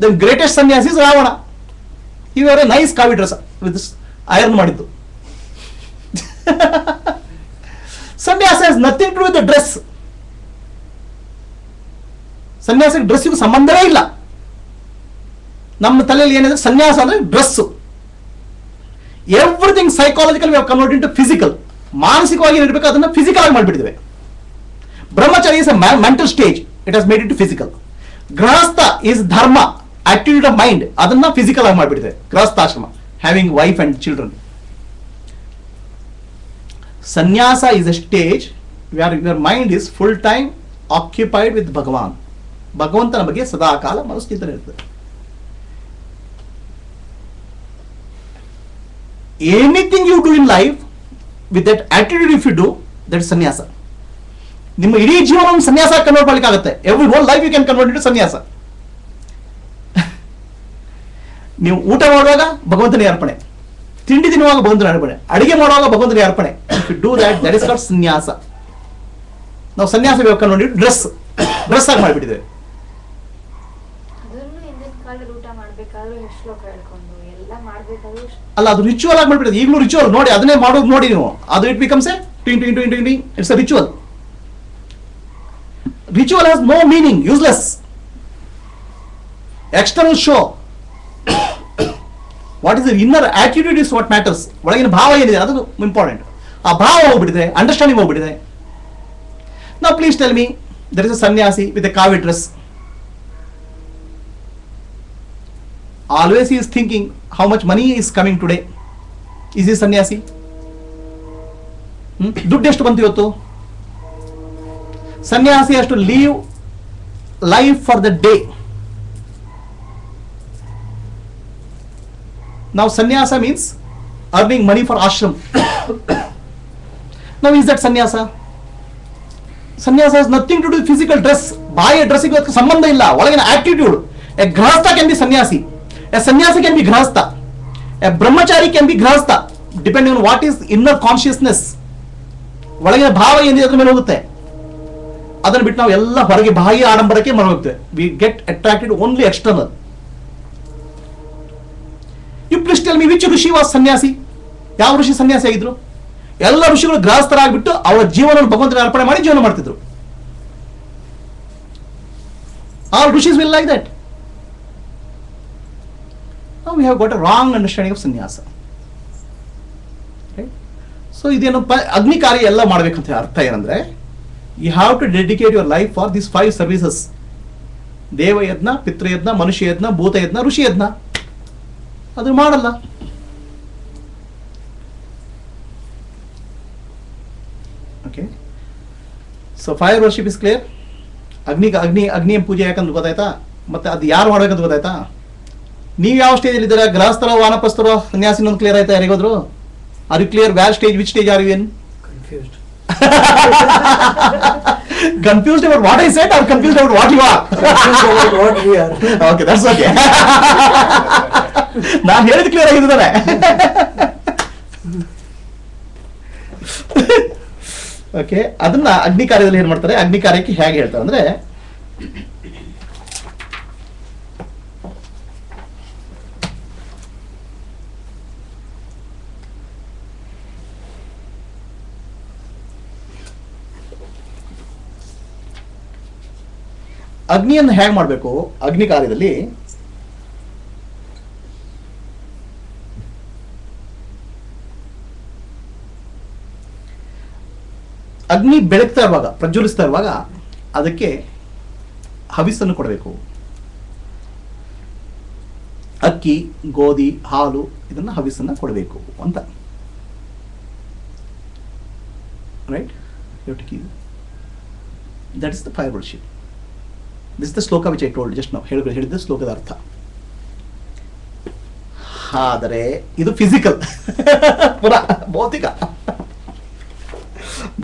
ದ ಗ್ರೇಟೆಸ್ಟ್ ಸನ್ಯಾಸಿ ಇಸ್ ರಾವಣ. ಈ ವೇರ್ ಎ ನೈಸ್ ಕಾವಿ ಡ್ರೆಸ್ ವಿತ್ ಐರನ್ ಮಾಡಿದ್ದು. ಸನ್ಯಾಸ has nothing to do with the dress. ಸನ್ಯಾಸಕ್ಕೆ ಡ್ರೆಸ್ಸಿಗೂ ಸಂಬಂಧವೇ ಇಲ್ಲ. ನಮ್ಮ ತಲೆಯಲ್ಲಿ ಏನಿದೆ? ಸನ್ಯಾಸ ಅಂದ್ರೆ dress. Everything psychological we have converted into physical. ಮಾನಸಿಕವಾಗಿ ಇರಬೇಕು, ಅದನ್ನ ಫಿಸಿಕಲ್ ಆಗಿ ಮಾಡಿಬಿಟ್ಟಿದ್ದೇವೆ. Brahmacharya is a mental stage, it has made it physical. Grihastha is dharma, activity of mind, ಅದನ್ನ ಫಿಸಿಕಲ್ ಆಗಿ ಮಾಡಿಬಿಟ್ಟಿದೆ. Grihasthashrama, having wife and children. Sannyasa is a stage where your mind is full time occupied with Bhagavan. ಭಗವಂತನ ಬಗ್ಗೆ ಸದಾ ಕಾಲ ಮನಸ್ಸು ಚಿಂತನೆ ಇರ್ತದೆ. Anything you do in life with that attitude if you do that sanyasa. ನಿಮ್ಮ ಇಡೀ ಜೀವನವನ್ನು ಸನ್ಯಾಸ ಕನ್ವರ್ಟ್ ಮಾಡ್ಲಿಕ್ಕೆ ಆಗುತ್ತೆ. Every whole life you can convert it sanyasa. ನೀವು ಊಟ ಮಾಡುವಾಗ ಭಗವಂತನಿಗೆ ಅರ್ಪಣೆ, ತಿಂಡಿ ತಿನ್ನುವಾಗ ಭಗವಂತನ ಅರ್ಪಣೆ, ಅಡಿಗೆ ಮಾಡುವಾಗ ಭಗವಂತನಿಗೆ ಅರ್ಪಣೆ. If you do that is called sanyasa. ನಾವು ಸನ್ಯಾಸ ಕನ್ವರ್ಟ್ ಡ್ರೆಸ್ ಆಗಿ ಮಾಡಿಬಿಟ್ಟಿದ್ದೇವೆ. ಅಲ್ಲ, ಅದು ರಿಚುವಲ್ ಆಗಿ ಮಾಡ್ಬಿಟ್ಟಿದೆ. ಈಗಲೂ ರಿಚುವಲ್ ನೋಡಿ, ಅದನ್ನೇ ಮಾಡೋದು ನೋಡಿ ನೀವು. ಅದು it becomes a it's a ritual. Ritual has no meaning, useless. External show. What is the inner attitude is what matters. ಒಳಗಿನ ಭಾವ ಏನಿದೆ ಅದು ಇಂಪಾರ್ಟೆಂಟ್. ಆ ಭಾವ ಹೋಗ್ಬಿಟ್ಟಿದೆ, ಅಂಡರ್ಸ್ಟ್ಯಾಂಡಿಂಗ್ ಹೋಗ್ಬಿಟ್ಟಿದೆ. ನಾವು please tell me, there is a sanyasi with a kavi dress. Always he is thinking how much money is coming today. Is he ಸನ್ಯಾಸಿ? ದುಡ್ಡು ಎಷ್ಟು ಬಂತು ಇವತ್ತು? ಸನ್ಯಾಸಿ has to live life for the day. Now sannyasa means earning money for ashram. Now is that sannyasa? Sannyasa has nothing to do with physical dress. ಬಾಯಿಯ ಡ್ರೆಸ್ಸಿಗೆ ಸಂಬಂಧ ಇಲ್ಲ, ಒಳಗಿನ ಆಟಿಟ್ಯೂಡ್. ಎ ಗೃಹಸ್ಥ ಕ್ಯಾನ್ ಬಿ ಸನ್ಯಾಸಿ. A sannyasi can be grahastha. A brahmachari can be grahastha, depending on what is inner consciousness. ಒಳಗಿನ ಭಾವ ಏನಿದೆ ಅದ್ರ ಮೇಲೆ ಹೋಗುತ್ತೆ. ಅದನ್ನು ಬಿಟ್ಟು ನಾವು ಎಲ್ಲ ಹೊರಗೆ ಬಾಹ್ಯ ಆಡಂಬರಕ್ಕೆ ಮರ ಹೋಗ್ತೇವೆ. We get attracted only external. You please tell me which rishi was sanyasi? ಯಾವ ಋಷಿ ಸನ್ಯಾಸಿ ಆಗಿದ್ರು? ಎಲ್ಲ ಋಷಿಗಳು ಗೃಹಸ್ಥರಾಗ್ಬಿಟ್ಟು ಅವರ ಜೀವನವನ್ನು ಭಗವಂತನ ಅರ್ಪಣೆ ಮಾಡಿ ಜೀವನ ಮಾಡ್ತಿದ್ರು. All ಋಷೀಸ್ will like that. Now we have got a wrong understanding of sannyasa. Right? So ಇದೇನು ಅಗ್ನಿ ಕಾರ್ಯ ಎಲ್ಲ ಮಾಡಬೇಕಂತ ಅರ್ಥ ಏನಂದ್ರೆ, you have to dedicate your life for this 5 services. Devayajna, pitriyajna, manushyayajna, bhutayajna, rishiyajna. ಅದು ಮಾಡಲ್ಲ. Okay, so fire worship is clear. ಅಗ್ನಿ ಪೂಜೆ ಯಾಕಂತ ಗೊತ್ತಾಯ್ತಾ? ಮತ್ತೆ ಅದು ಯಾರು ಮಾಡ್ಬೇಕಂತ ಗೊತ್ತಾಯ್ತಾ? ನೀವು ಯಾವ ಸ್ಟೇಜ್ ಇದ್ದೀರಾ? ಗೃಹಸ್ಥರೋ, ವಾನಪ್ರಸ್ಥರೋ, ಸನ್ಯಾಸಿ ಅನ್ನೋದು ಕ್ಲಿಯರ್ ಆಯ್ತಾ ಯಾರಿಗೋದ್ರು? Are you clear? Where stage, which stage are you in? Confused about what I said or confused about what you are? Confused about what we are. Okay, that's okay. ನಾನು ಹೇಳಿದ clear ಆಗಿದ್ದಾರೆ. Okay, ಅದನ್ನ ಅಗ್ನಿ ಕಾರ್ಯದಲ್ಲಿ ಏನ್ ಮಾಡ್ತಾರೆ? ಅಗ್ನಿ ಕಾರ್ಯಕ್ಕೆ ಹೇಗೆ ಹೇಳ್ತಾರೆ ಅಂದ್ರೆ, ಅಗ್ನಿಯನ್ನು ಹೇಗೆ ಮಾಡಬೇಕು? ಅಗ್ನಿ ಕಾರ್ಯದಲ್ಲಿ ಅಗ್ನಿ ಬೆಳಗ್ತಾ ಇರುವಾಗ, ಪ್ರಜ್ವಲಿಸ್ತಾ ಇರುವಾಗ ಅದಕ್ಕೆ ಹವಿಸ್ಸನ್ನು ಕೊಡಬೇಕು. ಅಕ್ಕಿ, ಗೋಧಿ, ಹಾಲು, ಇದನ್ನ ಹವಿಸ್ಸನ್ನು ಕೊಡಬೇಕು ಅಂತ. Right? That is the fire worship. This is the sloka which I told just now. ಹೇಳಿದ ಶ್ಲೋಕದ ಅರ್ಥ. ಆದರೆ ಇದು ಫಿಸಿಕಲ್, ಪುನಃ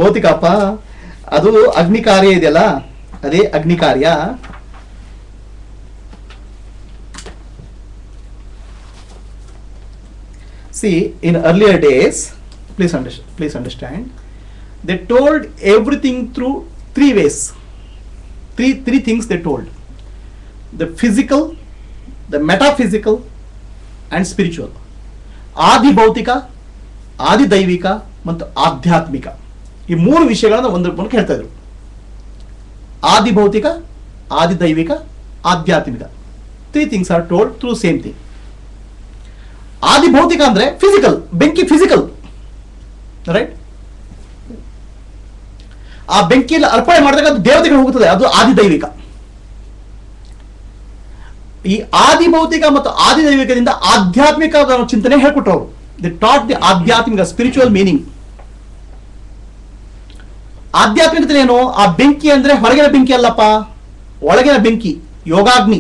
ಭೌತಿಕಪ್ಪ. ಅದು ಅಗ್ನಿ ಕಾರ್ಯ ಇದೆಯಲ್ಲ, ಅದೇ ಅಗ್ನಿ ಕಾರ್ಯ. See, in earlier days, please understand, they told everything through 3 ways. Three things they told: the physical, the metaphysical, and spiritual. ಆದಿ ಭೌತಿಕ, ಆದಿ ದೈವಿಕ ಮತ್ತು ಆಧ್ಯಾತ್ಮಿಕ. ಈ 3 ವಿಷಯಗಳನ್ನ ಒಂದ್ರ ಮೂಲಕ ಹೇಳ್ತಾ ಇದ್ರು. ಆದಿ ಭೌತಿಕ, ಆದಿ ದೈವಿಕ, ಆಧ್ಯಾತ್ಮಿಕ. 3 things are told through same thing. ಆದಿ ಭೌತಿಕ ಅಂದ್ರೆ ಫಿಸಿಕಲ್, ಬೆಂಕಿ ಫಿಸಿಕಲ್, ರೈಟ್? ಆ ಬೆಂಕಿಯಲ್ಲಿ ಅರ್ಪಣೆ ಮಾಡಿದಾಗ ಅದು ದೇವತೆಗಳು ಹೋಗುತ್ತದೆ, ಅದು ಆದಿ ದೈವಿಕ. ಈ ಆದಿ ಭೌತಿಕ ಮತ್ತು ಆದಿ ದೈವಿಕದಿಂದ ಆಧ್ಯಾತ್ಮಿಕ ಚಿಂತನೆ ಹೇಳ್ಕೊಟ್ರು ಅವರು. The taught the adhyatmika, spiritual meaning. ಆಧ್ಯಾತ್ಮಿಕತೆ ಏನು? ಆ ಬೆಂಕಿ ಅಂದ್ರೆ ಹೊರಗಿನ ಬೆಂಕಿ ಅಲ್ಲಪ್ಪ, ಒಳಗಿನ ಬೆಂಕಿ, ಯೋಗಾಗ್ನಿ.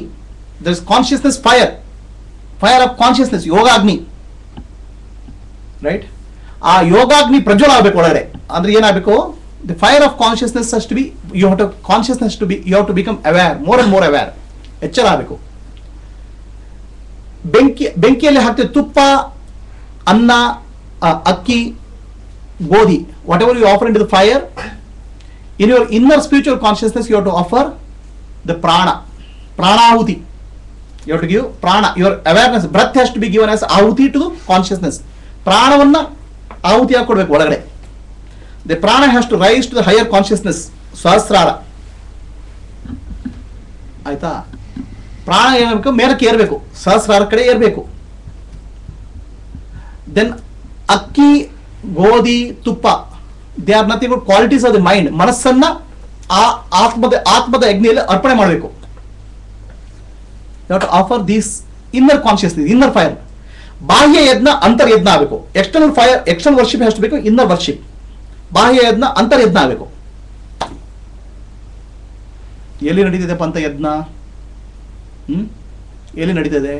There is consciousness fire of consciousness, yogagni. Right. ಆ ಯೋಗಾಗ್ನಿ ಪ್ರಜ್ವಲ ಆಗಬೇಕು ಒಳಗಡೆ. ಅಂದ್ರೆ ಏನಾಗಬೇಕು, ದಿ ಫೈರ್ ಆಫ್ ಕಾನ್ಷಿಯಸ್ನೆಸ್ ಅಷ್ಟು be you have to consciousness to be you have to become aware, more and more aware, ಎಚ್ಚರ ಆಗಬೇಕು. ಬೆಂಕಿಯಲ್ಲಿ ಹಾಕ್ತಿದ್ದ ತುಪ್ಪ, ಅನ್ನ, ಅಕ್ಕಿ, ಗೋಧಿ, whatever you offer in to the fire, in your inner spiritual consciousness you have to offer the pranahuti. You have to give prana, your awareness, breath has to be given as ahuti to consciousness. ಪ್ರಾಣವನ್ನ ಆಹುತಿಯಾಗಿ ಕೊಡಬೇಕು ಒಳಗಡೆ. The prana has to rise to the higher consciousness, ಸಹಸ್ರಾರ. ಆಯ್ತಾ? ಪ್ರಾಣ ಏನಾಗಬೇಕು, ಮೇಲಕ್ಕೆ ಏರಬೇಕು, ಸಹಸ್ರಾರ ಕಡೆ ಏರಬೇಕು. Then ಅಕ್ಕಿ, ಗೋಧಿ, ತುಪ್ಪ, they are nothing but qualities of the mind. ಮನಸ್ಸನ್ನ ಆ ಆತ್ಮದ ಅಗ್ನಿಯಲ್ಲಿ ಅರ್ಪಣೆ ಮಾಡಬೇಕು. You have to offer these inner consciousness, inner fire. ಬಾಹ್ಯ ಯಜ್ಞ, ಅಂತರ್ ಯಜ್ಞ ಆಗಬೇಕು. External fire, external worship has to ಬೇಕು, ಇನ್ನರ್ ವರ್ಷಿಪ್. ಬಾಹ್ಯ ಯಜ್ಞ, ಅಂತರ್ ಯಜ್ಞ ಆಗಬೇಕು. ಎಲ್ಲಿ ನಡೀತಿದೆಪ್ಪ ಅಂತ ಯಜ್ಞ? ಎಲ್ಲಿ ನಡೀತಿದೆ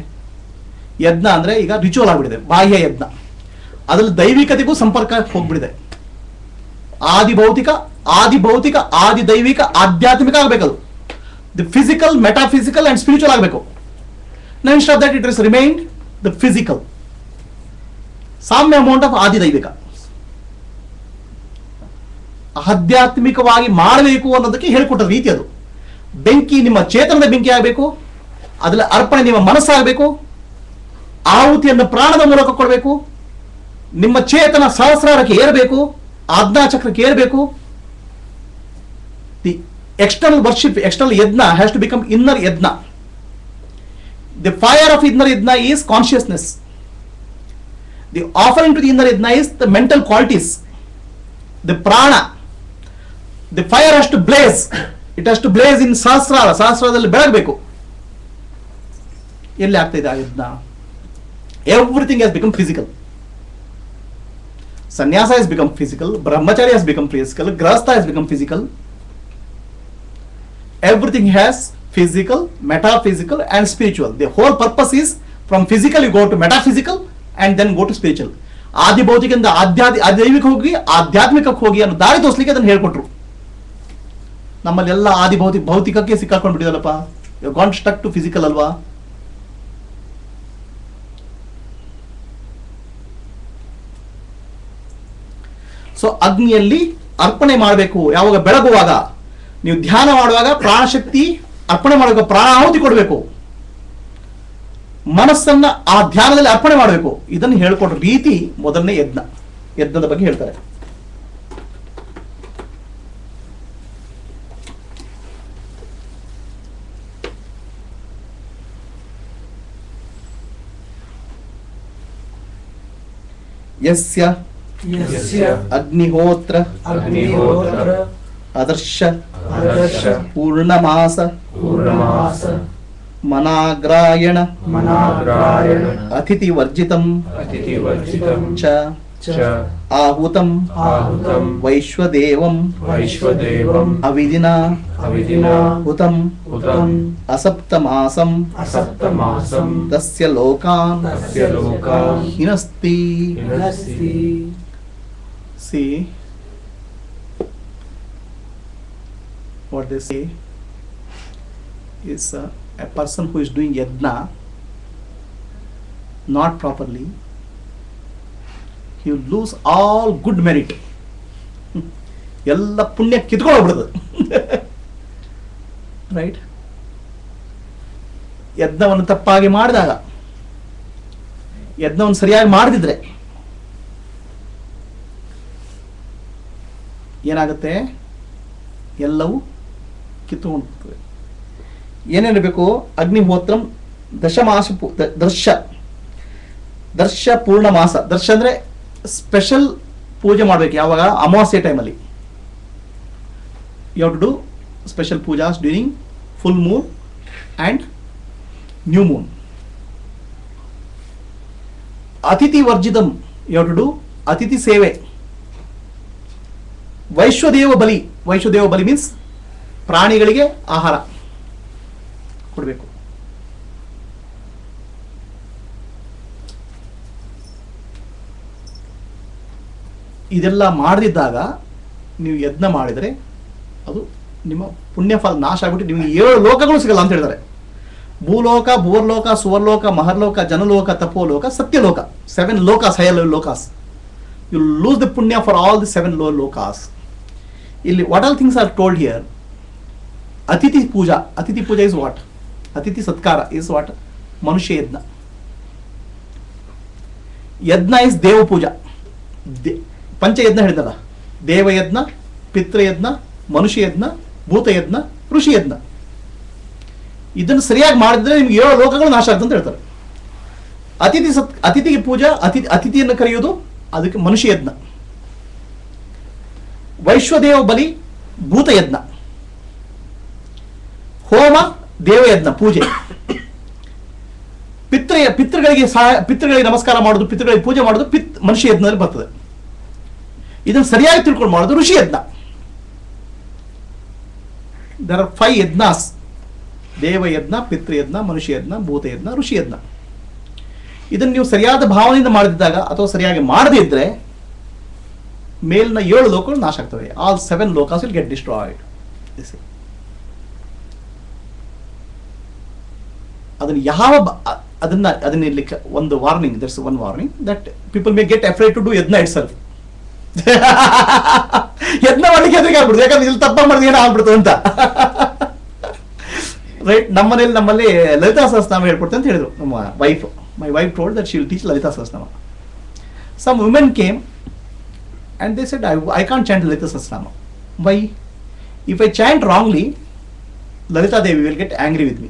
ಯಜ್ಞ? ಅಂದ್ರೆ ಈಗ ರಿಚುವಲ್ ಆಗ್ಬಿಟ್ಟಿದೆ ಬಾಹ್ಯ ಯಜ್ಞ. ಅದ್ರಲ್ಲಿ ದೈವಿಕತೆಗೂ ಸಂಪರ್ಕ ಹೋಗ್ಬಿಟ್ಟಿದೆ. ಆದಿ ಭೌತಿಕ, ಆದಿ ದೈವಿಕ, ಆಧ್ಯಾತ್ಮಿಕ ಆಗಬೇಕದು. The physical, metaphysical and spiritual ಆಗಬೇಕು. Now instead of that it has remained the physical. Some amount of ಆದಿ ದೈವಿಕ. ಆಧ್ಯಾತ್ಮಿಕವಾಗಿ ಮಾಡಬೇಕು ಅನ್ನೋದಕ್ಕೆ ಹೇಳಿಕೊಟ್ಟ ರೀತಿ ಅದು. ಬೆಂಕಿ ನಿಮ್ಮ ಚೇತನದ ಬೆಂಕಿ ಆಗಬೇಕು, ಅದರ ಅರ್ಪಣೆ ನಿಮ್ಮ ಮನಸ್ಸಾಗಬೇಕು, ಆಹುತಿಯನ್ನು ಪ್ರಾಣದ ಮೂಲಕ ಕೊಡಬೇಕು, ನಿಮ್ಮ ಚೇತನ ಸಹಸ್ರಾರಕ್ಕೆ ಏರಬೇಕು, ಆಜ್ಞಾಚಕ್ರಕ್ಕೆ ಏರಬೇಕು. The external worship, external yajna has to become inner yajna. The fire of inner yajna is consciousness. The offering to the inner yajna is the mental qualities, the prana. The fire has to blaze. It has to blaze in sahasrara. ಸಹಸ್ರಾರದಲ್ಲಿ ಬೆಳಗಬೇಕು. ಎಲ್ಲಿ ಆಗ್ತಾ ಇದೆ ಆ ಯಜ್ಞ? Everything has become physical. Sannyasa has become physical. Brahmacharya has become physical. Grahastha has become physical. Everything has physical, metaphysical and spiritual. The whole purpose is from physical you go to metaphysical and then go to spiritual. ಆದಿ ಭೌತಿಕದಿಂದ ದೈವಿಕ ಹೋಗಿ ಆಧ್ಯಾತ್ಮಿಕಕ್ಕೆ ಹೋಗಿ ಅನ್ನೋ ದಾರಿ ತೋರಿಸಲಿಕ್ಕೆ ಅದನ್ನು ಹೇಳ್ಕೊಟ್ರು. ನಮ್ಮಲ್ಲೆಲ್ಲ ಆದಿ ಭೌತಿಕಕ್ಕೆ ಸಿಕ್ಕಾಕೊಂಡು ಬಿಟ್ಟಿದಲ್ಲಪ್ಪ. You got stuck to physical ಅಲ್ವಾ? ಸೊ ಅಗ್ನಿಯಲ್ಲಿ ಅರ್ಪಣೆ ಮಾಡಬೇಕು. ಯಾವಾಗ ಬೆಳಗುವಾಗ, ನೀವು ಧ್ಯಾನ ಮಾಡುವಾಗ ಪ್ರಾಣಶಕ್ತಿ ಅರ್ಪಣೆ ಮಾಡಬೇಕು, ಪ್ರಾಣಾಹುತಿ ಕೊಡಬೇಕು, ಮನಸ್ಸನ್ನ ಆ ಧ್ಯಾನದಲ್ಲಿ ಅರ್ಪಣೆ ಮಾಡಬೇಕು. ಇದನ್ನು ಹೇಳ್ಕೊಟ್ಟ ರೀತಿ ಮೊದಲನೇ ಯಜ್ಞದ ಬಗ್ಗೆ ಹೇಳ್ತಾರೆ. ಯಸ್ಯ ಅಗ್ನಿಹೋತ್ರ ಅದರ್ಶ ಪೂರ್ಣಮಾಸ ಮನಾಗ್ರಾಯಣ ಅತಿಥಿ ವರ್ಜಿತಂ ಚ ಆಹುತಂ ವೈಶ್ವದೇವಂ ಅವಿದಿನಾ ಹುತಂ ಅಸಪ್ತಮಾಸಂ ತಸ್ಯ ಲೋಕಾನ್ ಹಿನಸ್ತಿ. See what they say is a person who is doing yajna not properly, he will lose all good merit. ಎಲ್ಲ ಪುಣ್ಯ ಕಿತ್ಕೊಳ್ಳೋಗ್ಬಿಡುದು. ರೈಟ್? ಯಜ್ಞವನ್ನು ತಪ್ಪಾಗಿ ಮಾಡಿದಾಗ, ಯಜ್ಞವನ್ನು ಸರಿಯಾಗಿ ಮಾಡದಿದ್ರೆ ಏನಾಗುತ್ತೆ? ಎಲ್ಲವೂ ಕಿತ್ತುಕೊಂಡು ಏನೇನಬೇಕು? ಅಗ್ನಿಹೋತ್ರಂ ದಶಮಾಸ ದರ್ಶ ಪೂರ್ಣಮಾಸ. ದರ್ಶ ಅಂದ್ರೆ ಸ್ಪೆಷಲ್ ಪೂಜೆ ಮಾಡಬೇಕು. ಯಾವಾಗ? ಅಮಾವಾಸ್ಯೆ ಟೈಮಲ್ಲಿ. You have to do special pujas during full moon and new moon. ಅತಿಥಿ ವರ್ಜಿತಂ, you have to do atithi seve. ವೈಶ್ವದೇವ ಬಲಿ ಮೀನ್ಸ್ ಪ್ರಾಣಿಗಳಿಗೆ ಆಹಾರ ಕೊಡಬೇಕು. ಇದೆಲ್ಲ ಮಾಡದಿದ್ದಾಗ ನೀವು ಯಜ್ಞ ಮಾಡಿದರೆ ಅದು ನಿಮ್ಮ ಪುಣ್ಯಫಲ ನಾಶ ಆಗ್ಬಿಟ್ಟು ನಿಮಗೆ 7 ಲೋಕಗಳು ಸಿಗಲ್ಲ ಅಂತ ಹೇಳ್ತಾರೆ. ಭೂಲೋಕ, ಭೂರ್ಲೋಕ, ಸುವರ್ಲೋಕ, ಮಹರ್ಲೋಕ, ಜನಲೋಕ, ತಪೋಲೋಕ, ಸತ್ಯಲೋಕ. 7 ಲೋಕಾಸ್, ಹೈಯರ್ ಲೋಕಾಸ್. ಯು ಲೂಸ್ ದ ಪುಣ್ಯ ಫಾರ್ ಆಲ್ ದಿ 7 ಲೋಕಾಸ್. ಇಲ್ಲಿ what all things are told here. ಅತಿಥಿ ಪೂಜಾ. ಅತಿಥಿ ಪೂಜಾ ಇಸ್ ವಾಟ್? ಅತಿಥಿ ಸತ್ಕಾರ ಇಸ್ ವಾಟ್? ಮನುಷ್ಯ ಯಜ್ಞ. ಯಜ್ಞ ಇಸ್ ದೇವ ಪೂಜಾ. ಪಂಚಯಜ್ಞ ಹೇಳಿದಲ್ಲ, ದೇವಯಜ್ಞ, ಪಿತೃಯಜ್ಞ, ಮನುಷ್ಯ ಯಜ್ಞ, ಭೂತಯಜ್ಞ, ಋಷಿ ಯಜ್ಞ. ಇದನ್ನು ಸರಿಯಾಗಿ ಮಾಡಿದ್ರೆ ನಿಮ್ಗೆ 7 ಲೋಕಗಳು ನಾಶ ಆಗ್ತದೆ ಅಂತ ಹೇಳ್ತಾರೆ. ಅತಿಥಿಗೆ ಪೂಜಾ, ಅತಿಥಿಯನ್ನು ಕರೆಯೋದು ಅದಕ್ಕೆ ಮನುಷ್ಯ ಯಜ್ಞ. ವೈಶ್ವದೇವ ಬಲಿ ಭೂತಯಜ್ಞ. ಹೋಮ ದೇವಯಜ್ಞ ಪೂಜೆ. ಪಿತೃಗಳಿಗೆ ನಮಸ್ಕಾರ ಮಾಡೋದು, ಪಿತೃಗಳಿಗೆ ಪೂಜೆ ಮಾಡೋದು ಮನುಷ್ಯ ಯಜ್ಞದಲ್ಲಿ ಬರ್ತದೆ. ಇದನ್ನು ಸರಿಯಾಗಿ ತಿಳ್ಕೊಂಡು ಮಾಡೋದು ಋಷಿ ಯಜ್ಞ. There are 5 yajnas. ದೇವಯಜ್ಞ, ಪಿತೃಯಜ್ಞ, ಮನುಷ್ಯ ಯಜ್ಞ, ಭೂತಯಜ್ಞ, ಋಷಿ ಯಜ್ಞ. ಇದನ್ನು ನೀವು ಸರಿಯಾದ ಭಾವನೆಯಿಂದ ಮಾಡಿದಾಗ ಅಥವಾ ಸರಿಯಾಗಿ ಮಾಡದೇ ಇದ್ರೆ ಮೇಲಿನ 7 ಲೋಕಗಳು ನಾಶ ಆಗ್ತವೆ. All 7 lokas will get destroyed. ಅದನ್ನ ಇರ್ಲಿಕ್ಕೆ ಒಂದು warning. That's one warning that people may get afraid to do yajna itself. ಯಜ್ಞ ಮಾಡ್ಲಿಕ್ಕೆ ಎದುರಿಗೆ ಆಗ್ಬಿಡುದು, ಯಾಕಂದ್ರೆ ಇಲ್ಲಿ ತಪ್ಪ ಮಾಡಿದ್ರೆ ಏನೋ ಆಗ್ಬಿಡ್ತು ಅಂತ. ರೈಟ್. ನಮ್ಮಲ್ಲಿ ಲಲಿತಾ ಸಹಸ್ರನಾಮ ಹೇಳ್ಕೊಡ್ತೇನೆ ಅಂತ ಹೇಳಿದ್ರು ನಮ್ಮ wife. My wife told that she will teach Lalitha Sahasranama. Some women came and they said I can't chant Lalita Sahasranama. Why? If I chant wrongly, Lalita Devi will get angry with me.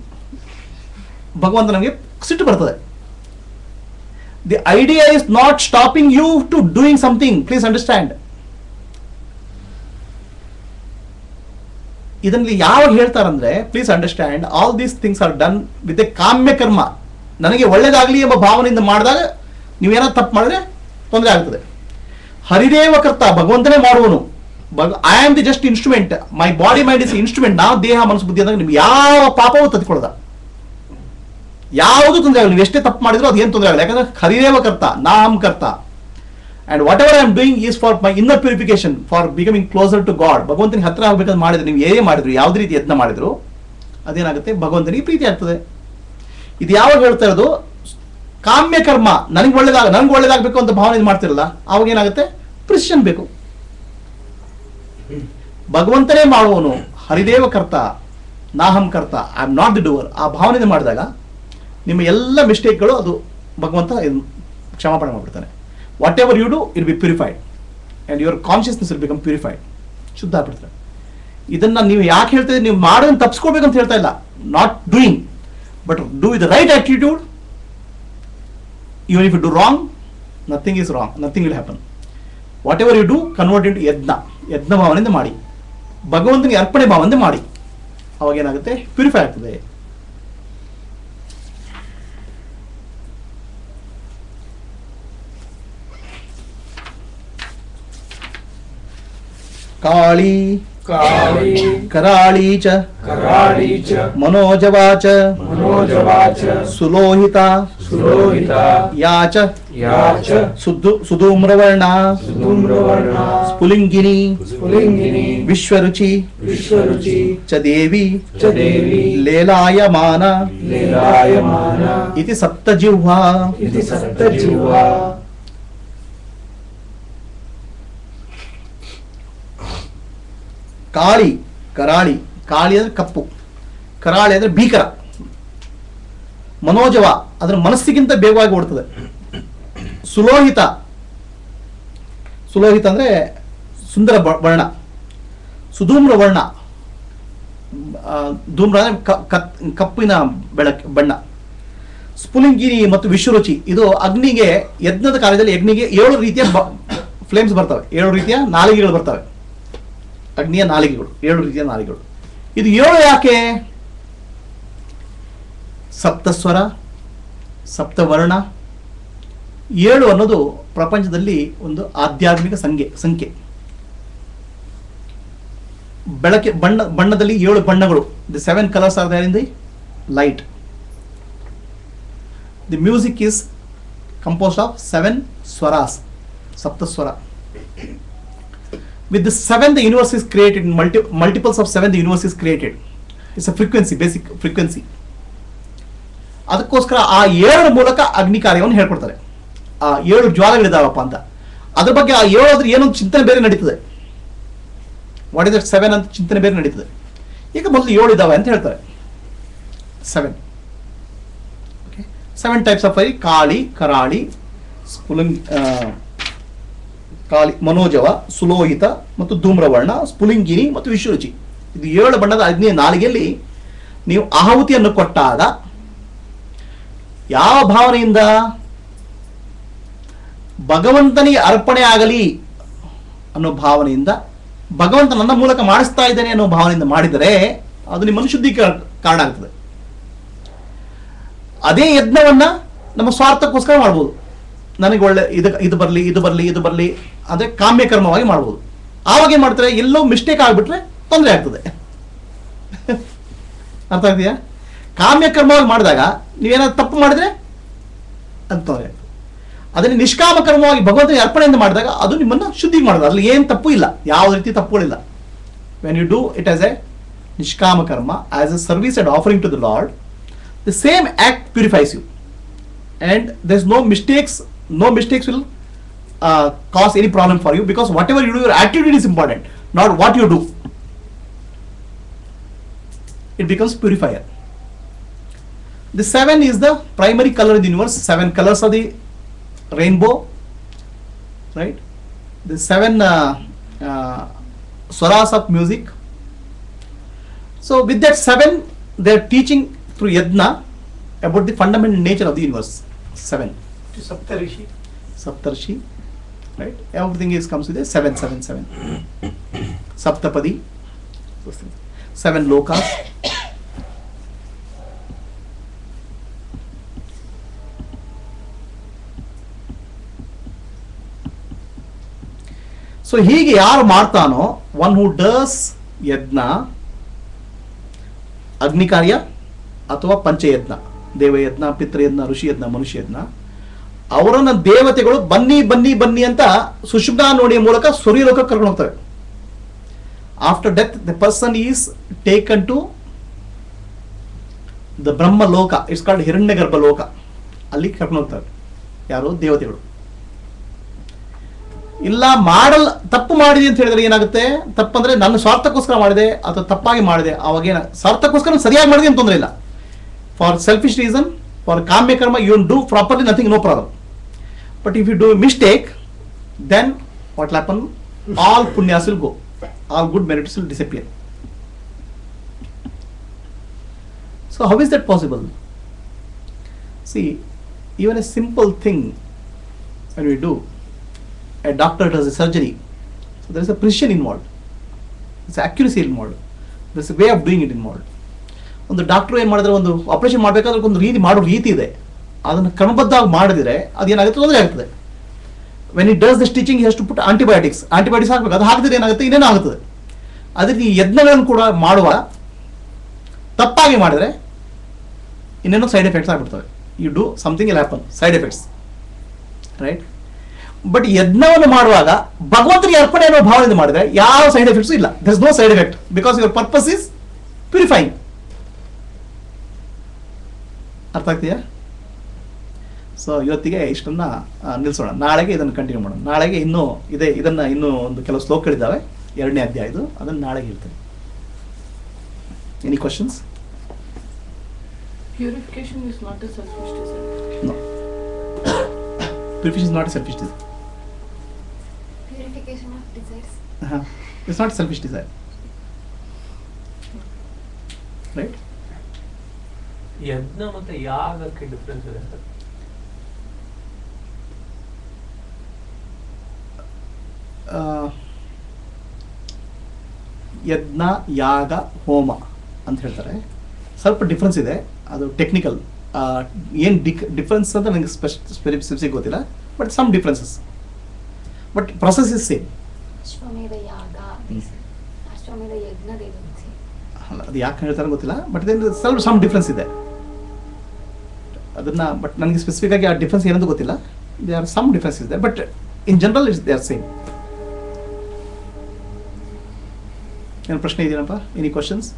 ಭಗವಂತ ನಮಗೆ ಸಿಟ್ಟು ಬರ್ತದೆ. The idea is not stopping you to doing something. Please understand. ಇದರಲ್ಲಿ ಯಾವಾಗ ಹೇಳ್ತಾರಂದ್ರೆ, please understand, all these things are done with a kamya karma. ನನಗೆ ಒಳ್ಳೇದಾಗ್ಲಿ ಎಂಬ ಭಾವನೆಯಿಂದ ಮಾಡಿದಾಗ ನೀವೇನಾದ್ರು ತಪ್ಪು ಮಾಡಿದ್ರೆ ತೊಂದರೆ ಆಗ್ತದೆ. ಹರಿದೇವ ಕರ್ತ, ಭಗವಂತನೇ ಮಾಡುವನು. I am the just instrument. My body mind is instrument. ನಾವು ದೇಹ ಮನಸ್ಸು ಬುದ್ಧಿ ಅಂದಾಗ ನಿಮ್ಗೆ ಯಾವ ಪಾಪವೂ ತದ್ಕೊಳ್ಳದ, ಯಾವುದು ತೊಂದರೆ ಆಗಲ್ಲ. ನೀವು ಎಷ್ಟೇ ತಪ್ಪು ಮಾಡಿದ್ರು ಅದು ಏನು ತೊಂದರೆ ಆಗಲ್ಲ. ಯಾಕಂದ್ರೆ ಹರಿದೇವ ಕರ್ತ, ನಾಹಂ ಕರ್ತ. And whatever I am doing is for my inner purification, for becoming closer to God. ಭಗವಂತನಿಗೆ ಹತ್ರ ಆಗ್ಬೇಕಂತ ಮಾಡಿದ್ರೆ, ನೀವು ಏನೇ ಮಾಡಿದ್ರು, ಯಾವುದೇ ರೀತಿ ಯತ್ನ ಮಾಡಿದ್ರು ಅದೇನಾಗುತ್ತೆ, ಭಗವಂತನಿಗೆ ಪ್ರೀತಿ ಆಗ್ತದೆ. ಇದು ಯಾವಾಗ ಹೇಳ್ತಾ ಇರೋದು? ಕಾಮ್ಯ ಕರ್ಮ. ನನಗೆ ಒಳ್ಳೇದಾಗಬೇಕು ಅಂತ ಭಾವನೆ ಮಾಡ್ತಿರಲ್ಲ, ಅವಾಗ ಏನಾಗುತ್ತೆ? ಪ್ರಿಸಿಷನ್ ಬೇಕು. ಭಗವಂತನೇ ಮಾಡುವನು, ಹರಿದೇವ ಕರ್ತ, ನಾಹಂ ಕರ್ತ, I am not the doer. ಆ ಭಾವನೆ ಮಾಡಿದಾಗ ನಿಮ್ಮ ಎಲ್ಲ ಮಿಸ್ಟೇಕ್ಗಳು ಅದು ಭಗವಂತ ಕ್ಷಮಾಪಣೆ ಮಾಡ್ಬಿಡ್ತಾನೆ. Whatever you do it be purified and your consciousness will become purified. ಶುದ್ಧ ಆಗ್ಬಿಡ್ತಾರೆ. ಇದನ್ನ ನೀವು ಯಾಕೆ ಹೇಳ್ತಿದ್ರೆ, ನೀವು ಮಾಡೋದನ್ನು ತಪ್ಪಿಸ್ಕೊಳ್ಬೇಕಂತ ಹೇಳ್ತಾ ಇಲ್ಲ. Not doing, but do with the right attitude. Even if you do wrong, nothing is wrong, nothing will happen. Whatever you do, convert into ಯಜ್ಞ. ಯಜ್ಞ ಭಾವನೆಯಿಂದ ಮಾಡಿ, ಭಗವಂತನಿಗೆ ಅರ್ಪಣೆ ಭಾವನೆಯಿಂದ ಮಾಡಿ. ಅವಾಗ ಏನಾಗುತ್ತೆ? ಪ್ಯೂರಿಫೈ ಆಗ್ತದೆ. ಕಾಳಿ कराळी च मनोजवाच सुलोहिता याच सुधूम्रवर्णा स्फुलिंगिनी विश्वरुचि च देवी लेलायमाना इति सप्तजिह्वा ಕಾಳಿ ಕರಾಳಿ. ಕಾಳಿ ಅಂದ್ರೆ ಕಪ್ಪು, ಕರಾಳಿ ಅಂದ್ರೆ ಭೀಕರ, ಮನೋಜವ ಅದರ ಮನಸ್ಸಿಗಿಂತ ಬೇಗವಾಗಿ ಓಡ್ತದೆ. ಸುಲೋಹಿತ, ಸುಲೋಹಿತ ಅಂದ್ರೆ ಸುಂದರ ವರ್ಣ. ಸುಧೂಮ್ರ ವರ್ಣ, ಧೂಮ್ರ ಅಂದ್ರೆ ಕಪ್ಪಿನ ಬಣ್ಣ. ಸ್ಫುಲಿಂಗಿನಿ ಮತ್ತು ವಿಶ್ವರುಚಿ, ಇದು ಅಗ್ನಿಗೆ, ಯಜ್ಞದ ಕಾಲದಲ್ಲಿ ಅಗ್ನಿಗೆ 7 ರೀತಿಯ ಫ್ಲೇಮ್ಸ್ ಬರ್ತವೆ, 7 ರೀತಿಯ ನಾಲಿಗೆಗಳು ಬರ್ತವೆ. ಅಗ್ನಿಯ ನಾಲಿಗೆಗಳು 7 ರೀತಿಯ ನಾಲಿಗೆಗಳು. ಇದು 7 ಯಾಕೆ? ಸಪ್ತಸ್ವರ, ಸಪ್ತವರ್ಣ. 7 ಅನ್ನೋದು ಪ್ರಪಂಚದಲ್ಲಿ ಒಂದು ಆಧ್ಯಾತ್ಮಿಕ ಸಂಖ್ಯೆ. ಬೆಳಕೆ ಬಣ್ಣದಲ್ಲಿ 7 ಬಣ್ಣಗಳು. The 7 colours are there in the light. The music is composed of 7 swaras, saptaswara. With the 7, the universe is created. In multiples of 7, the universe is created. It's a frequency, basic frequency. ಅದಕ್ಕೋಸ್ಕರ ಆ 7 ಮೂಲಕ ಅಗ್ನಿ ಕಾರ್ಯವನ್ನು ಹೇಳ್ಕೊಡ್ತಾರೆ. ಆ 7 ಜ್ವಾಲೆಗಳಿದಾವಪ್ಪ ಅಂತ. ಅದ್ರ ಬಗ್ಗೆ ಆ 7 ಆದ್ರೆ ಏನೊಂದು ಚಿಂತನೆ ಬೇರೆ ನಡೀತದೆ. ವಾಟ್ ಇಸ್ ದಟ್ 7 ಅಂತ ಚಿಂತನೆ ಬೇರೆ ನಡೀತದೆ. ಈಗ ಮೊದಲು 7 ಇದಾವೆ ಅಂತ ಹೇಳ್ತಾರೆ. 7. Okay, 7 types of fire: Kali, Karali, Kali, Manojava, Sulohita ಮತ್ತು ಧೂಮ್ರವರ್ಣ, ಸ್ಫುಲಿಂಗಿನಿ ಮತ್ತು ವಿಶ್ವರುಚಿ. ಇದು 7 ಬಣ್ಣದ ಅಗ್ನಿಯ ನಾಲಿಗೆಯಲ್ಲಿ ನೀವು ಆಹುತಿಯನ್ನು ಕೊಟ್ಟಾಗ ಯಾವ ಭಾವನೆಯಿಂದ? ಭಗವಂತನಿಗೆ ಅರ್ಪಣೆ ಆಗಲಿ ಅನ್ನೋ ಭಾವನೆಯಿಂದ, ಭಗವಂತ ನನ್ನ ಮೂಲಕ ಮಾಡಿಸ್ತಾ ಇದ್ದೇನೆ ಅನ್ನೋ ಭಾವನೆಯಿಂದ ಮಾಡಿದರೆ ಅದು ನಿಮ್ಮನ್ನು ಶುದ್ಧೀಕರ ಕಾರಣ ಆಗ್ತದೆ. ಅದೇ ಯಜ್ಞವನ್ನ ನಮ್ಮ ಸ್ವಾರ್ಥಕ್ಕೋಸ್ಕರ ಮಾಡ್ಬೋದು. ನನಗೆ ಒಳ್ಳೆ ಇದು ಬರಲಿ, ಇದು ಬರಲಿ, ಇದು ಬರಲಿ, ಅದೇ ಕಾಮ್ಯ ಕರ್ಮವಾಗಿ ಮಾಡ್ಬೋದು. ಆವಾಗ ಏನ್ ಮಾಡ್ತಾರೆ, ಎಲ್ಲೋ ಮಿಸ್ಟೇಕ್ ಆಗಿಬಿಟ್ರೆ ತೊಂದರೆ ಆಗ್ತದೆ. ಅರ್ಥ ಆಗ್ತೀಯಾ? ಕಾಮ್ಯ ಕರ್ಮವಾಗಿ ಮಾಡಿದಾಗ ನೀವೇನಾದ್ರು ತಪ್ಪು ಮಾಡಿದ್ರೆ ಅದು ತೊಂದರೆ ಆಗ್ತದೆ. ಅದನ್ನು ನಿಷ್ಕಾಮ ಕರ್ಮವಾಗಿ ಭಗವಂತನಿಗೆ ಅರ್ಪಣೆಯಿಂದ ಮಾಡಿದಾಗ ಅದು ನಿಮ್ಮನ್ನು ಶುದ್ಧಿ ಮಾಡೋದು. ಅಲ್ಲಿ ಏನು ತಪ್ಪು ಇಲ್ಲ, ಯಾವ ರೀತಿ ತಪ್ಪುಗಳಿಲ್ಲ. When you do it as a nishkama karma, as a service and offering to the Lord, the same act purifies you and there's no mistakes will cause any problem for you, because whatever you do, your attitude is important, not what you do. It becomes purifier. The 7 is the primary color in the universe. 7 colors of the rainbow, right? The 7 swaras of music. So with that 7, they are teaching through yajna about the fundamental nature of the universe. 7. Saptarshi, right? Everything comes with a 7, 7, 7. Saptapadi, 7 lokas. So ಹೀಗೆ ಯಾರು ಮಾಡ್ತಾನೋ, one who does ಯಜ್ಞ, ಅಗ್ನಿ ಕಾರ್ಯ ಅಥವಾ ಪಂಚಯಜ್ಞ, ದೇವಯಜ್ಞ, ಪಿತೃಯಜ್ಞ, ಋಷಿಯಜ್ಞ, ಮನುಷ್ಯಯಜ್ಞ, ಅವರನ್ನ ದೇವತೆಗಳು ಬನ್ನಿ ಬನ್ನಿ ಬನ್ನಿ ಅಂತ ಸುಷುಮ್ನಾ ನೋಡಿಯ ಮೂಲಕ ಸೂರ್ಯಲೋಕಕ್ಕೆ ಕರ್ಕೊಂಡು ಹೋಗ್ತವೆ. After death the person is taken to the Brahma loka, it's called ಹಿರಣ್ಯ ಗರ್ಭ ಲೋಕ. ಅಲ್ಲಿ ಕರ್ಕೊಂಡು ಹೋಗ್ತಾರೆ ಯಾರು? ದೇವತೆಗಳು. ಇಲ್ಲ ತಪ್ಪು ಮಾಡಿದೆ ಅಂತ ಹೇಳಿದ್ರೆ ಏನಾಗುತ್ತೆ? ತಪ್ಪಂದ್ರೆ ನನ್ನ ಸ್ವಾರ್ಥಕ್ಕೋಸ್ಕರ ಮಾಡಿದೆ ಅಥವಾ ತಪ್ಪಾಗಿ ಮಾಡಿದೆ, ಅವಾಗೇನ ಸ್ವಾರ್ಥಕ್ಕೋಸ್ಕರ ಸರಿಯಾಗಿ ಮಾಡಿದೆ ಅಂತ ತೊಂದರೆ ಇಲ್ಲ. For selfish reason, for kamya karma, you do properly, nothing, no problem. But if you do a mistake, then what will happen? All punyas will go, all good merits will disappear. So how is that possible? See, even a simple thing when we do, a doctor does a surgery, so there is a precision involved, there's accuracy involved, there's a way of doing it involved. ಒಂದು doctor ಏನು ಮಾಡಿದ್ರೆ, ಒಂದು operation ಮಾಡಬೇಕಾದ್ರೆ ಒಂದು ಮಾಡೋ ರೀತಿ ಇದೆ. ಅದನ್ನು ಕ್ರಮಬದ್ಧವಾಗಿ ಮಾಡಿದ್ರೆ ಅದೇನಾಗುತ್ತೆ? ತೊಂದರೆ ಆಗ್ತದೆ. When it does the stitching, has to put antibiotics ಹಾಕಬೇಕು. ಅದು ಹಾಕಿದ್ರೆ ಏನಾಗುತ್ತೆ? ಇನ್ನೇನೋ ಆಗುತ್ತದೆ. ಅದಕ್ಕೆ ಈ ಯಜ್ಞಗಳನ್ನು ಕೂಡ ಮಾಡುವ ತಪ್ಪಾಗಿ ಮಾಡಿದ್ರೆ ಇನ್ನೇನೋ ಸೈಡ್ ಎಫೆಕ್ಟ್ಸ್ ಆಗ್ಬಿಡ್ತವೆ. You do something will happen, side effects, right? But ಯಜ್ಞವನ್ನು ಮಾಡುವಾಗ ಭಗವಂತನಿಗೆ ಅರ್ಪಣೆ ಅನ್ನೋ ಭಾವನೆಯಿಂದ ಮಾಡಿದ್ರೆ ಯಾವ ಸೈಡ್ ಎಫೆಕ್ಟ್ಸ್ ಇಲ್ಲ. There is no side effect, because your purpose is purifying. ಅರ್ಥ ಆಗ್ತೀಯಾ? ಸೊ ಇವತ್ತಿಗೆ ಇಷ್ಟನ್ನ ನಿಲ್ಲಿಸೋಣ. ನಾಳೆಗೆ ಇದನ್ನು ಕಂಟಿನ್ಯೂ ಮಾಡೋಣ. ನಾಳೆಗೆ ಇನ್ನೂ ಇನ್ನೂ ಒಂದು ಕೆಲವು ಶ್ಲೋಕಗಳಿದ್ದಾವೆ, 2ನೇ ಅಧ್ಯಾಯದು, ಅದನ್ನು ನಾಳೆಗೆ ಹೇಳ್ತೇನೆ. Any questions? Purification is not a selfish desire. No. Purification is not a selfish desire. Purification of desires. It's not a selfish desire. Right? ಯಜ್ಞ ಮತ್ತೆ ಯಾಗಕ್ಕೆ ಡಿಫ್ರೆನ್ಸ್ ಇದೆ ಸರ್? ಯಜ್ಞ, ಯಾಗ, ಹೋಮ ಅಂತ ಹೇಳ್ತಾರೆ. ಸ್ವಲ್ಪ ಡಿಫ್ರೆನ್ಸ್ ಇದೆ, ಅದು ಟೆಕ್ನಿಕಲ್. ಏನು ಡಿಫ್ರೆನ್ಸ್ ಅಂತ ನನಗೆ ಸ್ಪೆಸಿಫಿಕ್ ಗೊತ್ತಿಲ್ಲ, but some differences, but process is same. ಅಶ್ವಮೇಧ ಯಾಗ, ಅಶ್ವಮೇಧ ಯಜ್ಞ, ಅಲ್ಲ, ಅದು ಯಾಕೆ ಹೇಳ್ತಾರೆ ಗೊತ್ತಿಲ್ಲ, ಬಟ್ ಸ್ವಲ್ಪ ಸಮ್ ಡಿಫ್ರೆನ್ಸ್ ಇದೆ ಅದನ್ನ. ಬಟ್ ನನಗೆ ಸ್ಪೆಸಿಫಿಕ್ ಆಗಿ ಆ ಡಿಫ್ರೆನ್ಸ್ ಏನಂತ ಗೊತ್ತಿಲ್ಲ. ದೇ ಆರ್ ಸಮ್ ಡಿಫ್ರೆನ್ಸ್ ಇದೆ, but in general it's they are same. ಏನು ಪ್ರಶ್ನೆ ಇದೆಯೇನಪ್ಪ? Any questions?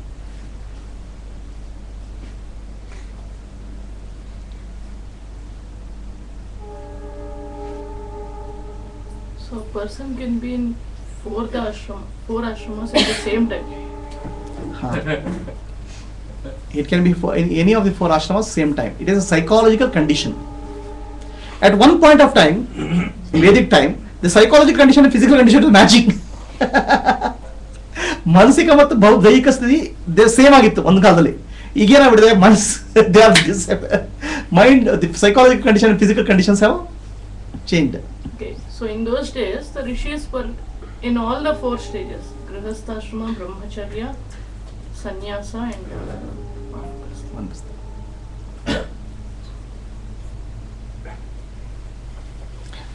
So a person can be in four ashramas at the same time. It can be in any of the 4 ashramas same time. It is a psychological condition. At one point of time, in Vedic time, the psychological condition and physical condition is matching. ಮಾನಸಿಕ ಮತ್ತು ದೈಹಿಕ ಸ್ಥಿತಿ same ಆಗಿತ್ತು ಒಂದು ಕಾಲದಲ್ಲಿ. ಈಗೇನಾಗ್ಬಿಟ್ಟಿದೆ, mind, the psychological condition and physical conditions have changed. Okay, so in those days, the rishis were in all the 4 stages: grihastha-ashrama, brahmacharya, sannyasa, and vanaprastha.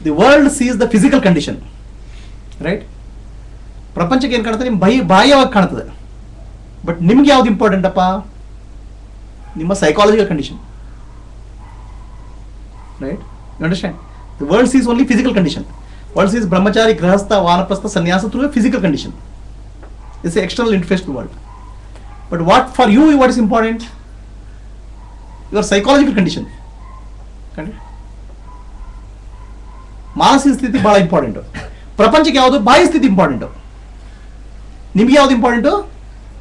The world sees the physical condition, right? ಪ್ರಪಂಚಕ್ಕೆ ಏನು ಕಾಣುತ್ತೆ? ನಿಮ್ಮ ಬಾಹ್ಯವಾಗಿ ಕಾಣ್ತದೆ. But ನಿಮ್ಗೆ ಯಾವ್ದು important ಅಪ್ಪ? ನಿಮ್ಮ psychological condition, right? You understand? The world sees only physical condition. World sees brahmachari, grihastha, vanaprastha, sannyasa through a physical condition. It's an external interface to the world. But for you, what is important? Your psychological condition. Correct? ಮಾನಸಿಕ ಸ್ಥಿತಿ ಬಹಳ important. ಪ್ರಪಂಚಕ್ಕೆ ಯಾವುದು? ಬಾಹ್ಯ ಸ್ಥಿತಿ important. ನಿಮಗೆ ಯಾವುದು important?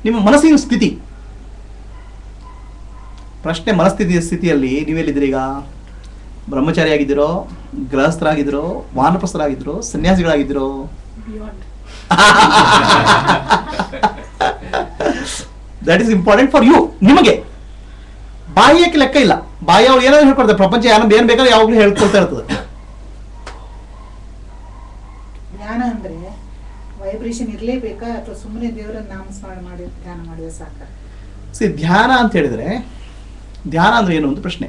ನಿಮ್ಮ ಮನಸ್ಸಿನ ಸ್ಥಿತಿ. ಪ್ರಶ್ನೆ ಸ್ಥಿತಿಯಲ್ಲಿ ನೀವೆಲ್ಲಿದ್ದೀರಿ ಈಗ? ಬ್ರಹ್ಮಚಾರಿ ಆಗಿದ್ದೀರೋ, ಗೃಹಸ್ಥರಾಗಿದ್ದೀರೋ, ವಾನಪ್ರಸ್ಥರಾಗಿದ್ದೀರೋ, ಸನ್ಯಾಸಿಗಳಾಗಿದ್ದೀರೋ? Beyond. That is important for you. ನಿಮಗೆ ಬಾಹ್ಯಕ್ಕೆ ಲೆಕ್ಕ ಇಲ್ಲ. ಬಾಹ್ಯ ಅವ್ರು ಏನಾದ್ರು ಹೇಳ್ಕೊಡ್ತಾರೆ, ಪ್ರಪಂಚ ಏನ್ ಬೇಕಾದ್ರೆ ಯಾವಾಗಲೂ ಹೇಳ್ಕೊಳ್ತಾ ಇರ್ತದೆ. ಜ್ಞಾನ ಅಂದ್ರೆ ವೈಬ್ರೇಷನ್ ಇರಲೇಬೇಕಾ ಅಥವಾ ಸುಮ್ಮನೆ ದೇವರ ನಾಮಸ್ಮರಣೆ ಮಾಡಿ ಧ್ಯಾನ ಮಾಡಿದ್ರೆ ಸಾಕ? ಧ್ಯಾನ ಅಂತ ಹೇಳಿದ್ರೆ, ಧ್ಯಾನ ಅಂದ್ರೆ ಏನು ಒಂದು ಪ್ರಶ್ನೆ.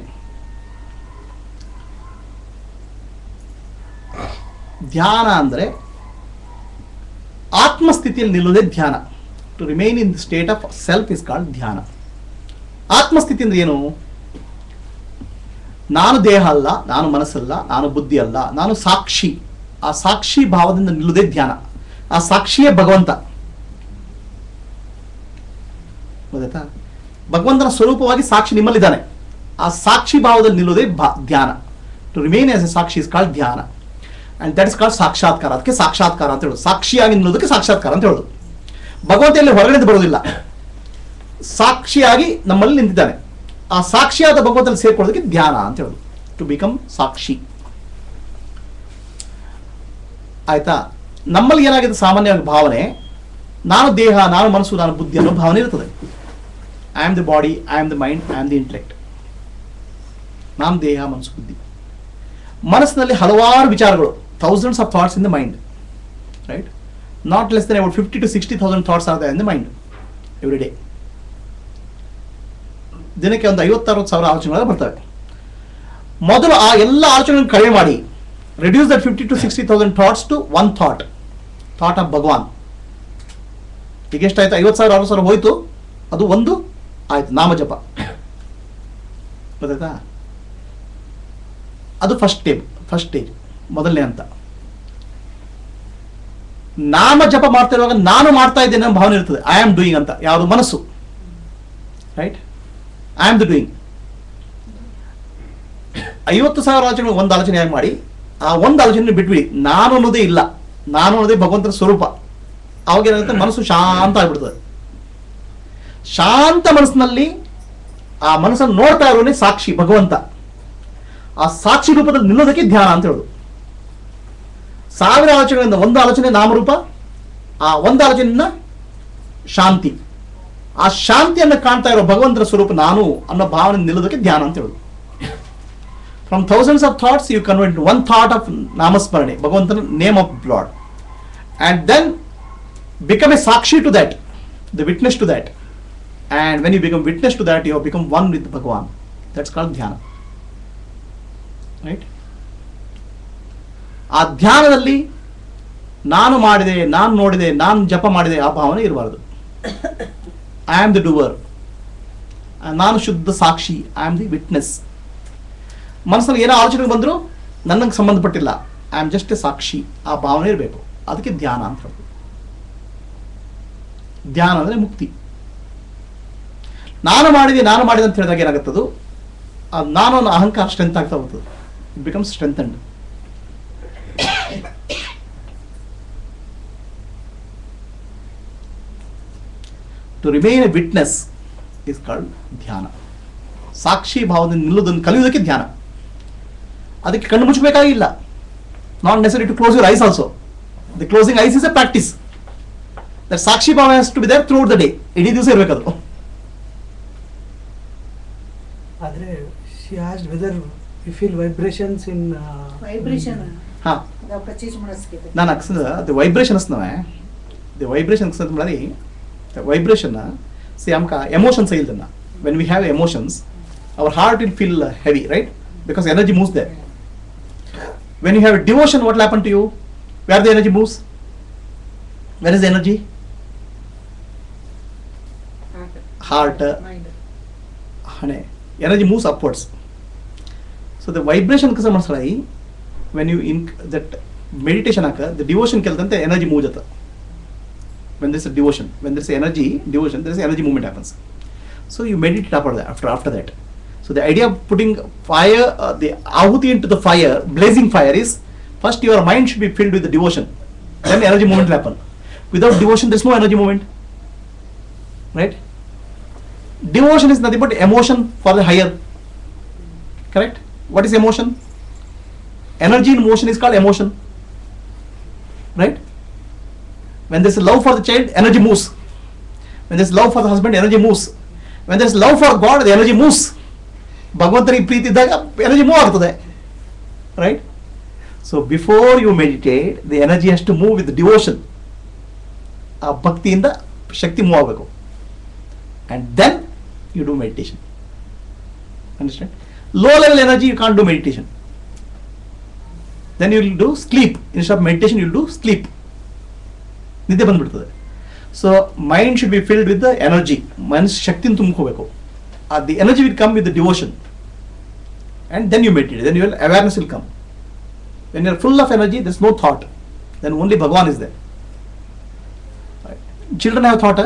ಧ್ಯಾನ ಅಂದ್ರೆ ಆತ್ಮಸ್ಥಿತಿಯಲ್ಲಿ ನಿಲ್ಲುವುದೇ ಧ್ಯಾನ. To remain in the state of self is called dhyana. ಆತ್ಮಸ್ಥಿತಿ ಅಂದ್ರೆ ಏನು? ನಾನು ದೇಹ ಅಲ್ಲ, ನಾನು ಮನಸ್ಸಲ್ಲ, ನಾನು ಬುದ್ಧಿ ಅಲ್ಲ, ನಾನು ಸಾಕ್ಷಿ. ಆ ಸಾಕ್ಷಿ ಭಾವದಿಂದ ನಿಲ್ಲುವುದೇ ಧ್ಯಾನ. ಆ ಸಾಕ್ಷಿಯೇ ಭಗವಂತ. ಗೊತ್ತಾಯ್ತಾ? ಭಗವಂತನ ಸ್ವರೂಪವಾಗಿ ಸಾಕ್ಷಿ ನಿಮ್ಮಲ್ಲಿದ್ದಾನೆ. ಆ ಸಾಕ್ಷಿ ಭಾವದಲ್ಲಿ ನಿಲ್ಲುವುದೇ ಧ್ಯಾನ. To remain as a sakshi is called dhyana. And that is called sakshatkara. ಅದಕ್ಕೆ ಸಾಕ್ಷಾತ್ಕಾರ ಅಂತ ಹೇಳೋದು. ಸಾಕ್ಷಿಯಾಗಿ ನಿಲ್ಲೋದಕ್ಕೆ ಸಾಕ್ಷಾತ್ಕಾರ ಅಂತ ಹೇಳೋದು. ಭಗವಂತ ಎಲ್ಲಿ ಹೊರಗಡೆ ಬರೋದಿಲ್ಲ, ಸಾಕ್ಷಿಯಾಗಿ ನಮ್ಮಲ್ಲಿ ನಿಂತಿದ್ದಾನೆ. ಆ ಸಾಕ್ಷಿಯಾದ ಭಗವಂತನಲ್ಲಿ ಸೇರ್ಕೊಳ್ಳೋದಕ್ಕೆ ಧ್ಯಾನ ಅಂತ ಹೇಳೋದು. ಟು ಬಿಕಮ್ ಸಾಕ್ಷಿ. ಆಯ್ತಾ? ನಮ್ಮಲ್ಲಿ ಏನಾಗಿದೆ ಸಾಮಾನ್ಯವಾಗಿ ಭಾವನೆ, ನಾನು ದೇಹ, ನಾನು ಮನಸ್ಸು, ನಾನು ಬುದ್ಧಿ ಅನ್ನೋ ಭಾವನೆ ಇರ್ತದೆ. I am the body, I am the mind, I am the intellect. ನಾನು ದೇಹ, ಮನಸ್ಸು, ಬುದ್ಧಿ. ಮನಸ್ಸಿನಲ್ಲಿ ಹಲವಾರು ವಿಚಾರಗಳು, thousands of thoughts in the mind, right? Not less than about 50,000 to 60,000 thoughts are there in the mind every day. ದಿನಕ್ಕೆ ಒಂದು 50,000-60,000 ಆಲೋಚನೆಗಳು ಬರ್ತವೆ. ಮೊದಲು ಆ ಎಲ್ಲ ಆಲೋಚನೆಗಳನ್ನು ಕಡಿಮೆ ಮಾಡಿ, reduce that 50,000 to 60,000 thoughts to one thought of ಭಗವಾನ್. ಈಗ ಎಷ್ಟಾಯ್ತು? 50,000-60,000 ಹೋಯ್ತು. ಅದು ಒಂದು ಆಯ್ತು, ನಾಮಜಪ. ಗೊತ್ತಾಯ್ತಾ? ಅದು ಫಸ್ಟ್ ಸ್ಟೇಜ್, ಮೊದಲನೇ ಹಂತ. ನಾಮ ಜಪ ಮಾಡ್ತಿರುವಾಗ ನಾನು ಮಾಡ್ತಾ ಇದ್ದೇನೆ ಅನ್ನೋ ಭಾವನೆ ಇರ್ತದೆ. ಐ ಆಮ್ ಡೂಯಿಂಗ್ ಅಂತ. ಯಾವುದು? ಮನಸ್ಸು, right? I am the doing. 50,000 ಆಲೋಚನೆ ಒಂದು ಆಲೋಚನೆಯಾಗಿ ಮಾಡಿ, ಆ ಒಂದು ಆಲೋಚನೆ ಬಿಟ್ಬಿಡಿ. ನಾನು ಅನ್ನೋದೇ ಇಲ್ಲ, ನಾನು ಅನ್ನೋದೇ ಭಗವಂತನ ಸ್ವರೂಪ. ಅವಾಗ ಏನಾಗುತ್ತೆ? ಮನಸ್ಸು ಶಾಂತ ಆಗ್ಬಿಡ್ತದೆ. ಶಾಂತ ಮನಸ್ಸಿನಲ್ಲಿ ಆ ಮನಸ್ಸನ್ನು ನೋಡ್ತಾ ಇರೋನೇ ಸಾಕ್ಷಿ, ಭಗವಂತ. ಆ ಸಾಕ್ಷಿ ರೂಪದಲ್ಲಿ ನಿಲ್ಲೋದಕ್ಕೆ ಧ್ಯಾನ ಅಂತ ಹೇಳೋದು. 1000 ಆಲೋಚನೆಗಳಿಂದ ಒಂದು ಆಲೋಚನೆ ನಾಮರೂಪ, ಆ ಒಂದು ಆಲೋಚನೆಯಿಂದ ಶಾಂತಿ. ಆ ಶಾಂತಿಯನ್ನು ಕಾಣ್ತಾ ಇರೋ ಭಗವಂತನ ಸ್ವರೂಪ ನಾನು ಅನ್ನೋ ಭಾವನೆ ನಿಲ್ಲೋದಕ್ಕೆ ಧ್ಯಾನ ಅಂತ ಹೇಳೋದು. From thousands of thoughts, you convert into one thought of Namasmarane, Bhagavantana, name of Lord. And then become a sakshi to that, the witness to that. And when you become witness to that, you have become one with Bhagavan. That's called dhyana. Right? ಆ ಧ್ಯಾನದಲ್ಲಿ ನಾನು ಮಾಡಿದೆ, ನಾನು ನೋಡಿದೆ, ನಾನು ಜಪ ಮಾಡಿದೆ ಆ ಭಾವನೆ ಇರಬಾರದು. ಐ ಆಮ್ ದಿ ಡೂವರ್, ನಾನು ಶುದ್ಧ ಸಾಕ್ಷಿ, ಐ ಆಮ್ ದಿ ವಿಟ್ನೆಸ್. ಮನಸ್ಸಲ್ಲಿ ಏನೋ ಆಲೋಚನೆ ಬಂದರೂ ನನಗೆ ಸಂಬಂಧಪಟ್ಟಿಲ್ಲ, ಐ ಆಮ್ ಜಸ್ಟ್ ಎ ಸಾಕ್ಷಿ. ಆ ಭಾವನೆ ಇರಬೇಕು. ಅದಕ್ಕೆ ಧ್ಯಾನ ಅಂತ ಹೇಳೋದು. ಧ್ಯಾನ ಅಂದರೆ ಮುಕ್ತಿ. ನಾನು ಮಾಡಿದೆ ಅಂತ ಹೇಳಿದಾಗ ಏನಾಗುತ್ತದು, ಅದು ನಾನು ಅನ್ನೋ ಅಹಂಕಾರ ಸ್ಟ್ರೆಂತ್ ಆಗ್ತಾ ಹೋಗ್ತದೆ. It becomes strengthened. To remain a witness is called dhyana. ಸಾಕ್ಷಿ ಭಾವದಿಂದ ನಿಲ್ಲುವುದನ್ನು ಕಲಿಯುವುದಕ್ಕೆ ಧ್ಯಾನ. ಅದಕ್ಕೆ ಕಣ್ಣು ಮುಚ್ಚಬೇಕಾಗಿಲ್ಲ. Not necessary to close your eyes also. The closing eyes is a practice. That sakshi bhava has to be there throughout the day. ಇಡೀ ದಿವಸ ಇರಬೇಕದು. ಆದರೆ she asked whether you feel vibrations in vibration ಹಾಂ, ಪರ್ಚೇಸ್ ಮಾಡಿಸ್ಕಿದೆ. ನಾನು ಅಕ್ಸದ the vibration असनवे the vibration ಅಕ್ಸದ ಮಾಡಿ ದಿ ವೈಬ್ರೇಷನ್ ಸಿ ಆಮका ಎಮೋಷನ್ಸ್ ಇಲ್ದನ್ನ. When we have emotions our heart will feel heavy, right? Because energy moves there. When you have devotion, what will happen to you? Where the energy moves? Where is the energy? Heart. Mind. Hane. Energy moves upwards. So the vibration kasa masalai, when you that meditation aka, the devotion keltante energy moves jata. When there is a devotion, when there is energy devotion, there is energy movement happens. So you meditate after that. So the idea of putting fire, the ahuti into the fire, blazing fire, is first your mind should be filled with the devotion. Then energy movement will happen. Without devotion, there is no energy movement. Right? Devotion is nothing but emotion for the higher. Correct? What is emotion? Energy in motion is called emotion. Right? When there is love for the child, energy moves. When there is love for the husband, energy moves. When there is love for God, the energy moves. ಭಗವಂತನಿಗೆ ಪ್ರೀತಿ ಇದ್ದಾಗ energy move ಆಗ್ತದೆ. Right? So before you meditate, the energy has to move with devotion. ಆ ಭಕ್ತಿಯಿಂದ ಶಕ್ತಿ move ಆಗಬೇಕು. And then you do meditation. Understand? Low level energy you can't do meditation. Then you will do sleep. Instead of meditation you will do sleep. ನಿದ್ದೆ ಬಂದ್ಬಿಡ್ತದೆ. So mind should be filled with the energy. ಮನಸ್ಸು ಶಕ್ತಿನ ತುಂಬ್ಕೋಬೇಕು. The energy will come with the devotion, and then you meditate. Then your awareness will come. When you are full of energy, there is no thought. Then only Bhagavan is there. Right? Children have thought.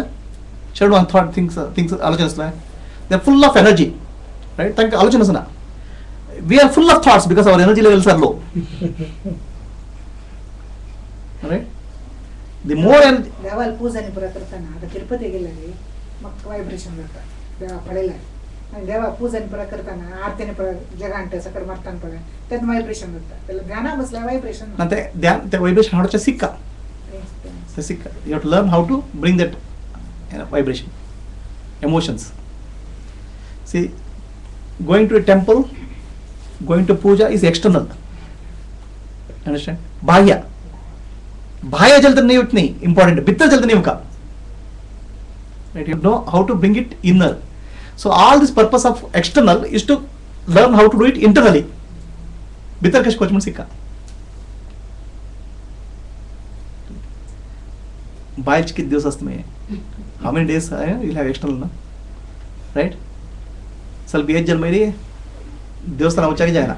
Children have thought things. Alochana. They are full of energy. Right? Thank Alochana. We are full of thoughts because our energy levels are low. Right? The more energy. Deol ಪೂಜನೆ ಬರಕರ್ತಾನ ಅದು ತಿರುಪತಿಗೆಲ್ಲರಿ ಮಕ್ಕ vibration ಬರ್ತಾ ದೇವ ಪಡೆಲ್ಲ ದೇವ ಪೂಜನೆ ಬರಕರ್ತಾನ ಆರ್ತನೆ ಪಡ ಜಗ ಅಂಟೆ ಸಕಡ ಮಾಡ್ತಾನ ಪಡ ತದ್ ವೈಬ್ರೇಷನ್ ಬರ್ತಾ ಎಲ್ಲ ಧ್ಯಾನ ಬಸ್ಲ ವೈಬ್ರೇಷನ್ ಮತ್ತೆ ಧ್ಯಾನ vibration how to sikka. You have to learn how to bring that vibration, emotions. See, going to a temple, going to puja is external. Understand? Bahya jalta nahi utni important. Bittar jalta nahi uka. Right? You know how to bring it inner. So all this purpose of external is to learn how to do it internally. Bittar kash koch man sikka. Baich kit divas astme. How many days you'll have external na? Right? ಸ್ವಲ್ಪ age ಜನ್ಮ ಇರಿ ದೇವಸ್ಥಾನ ಮುಚ್ಚಾಗಿ ಜಾಯನ.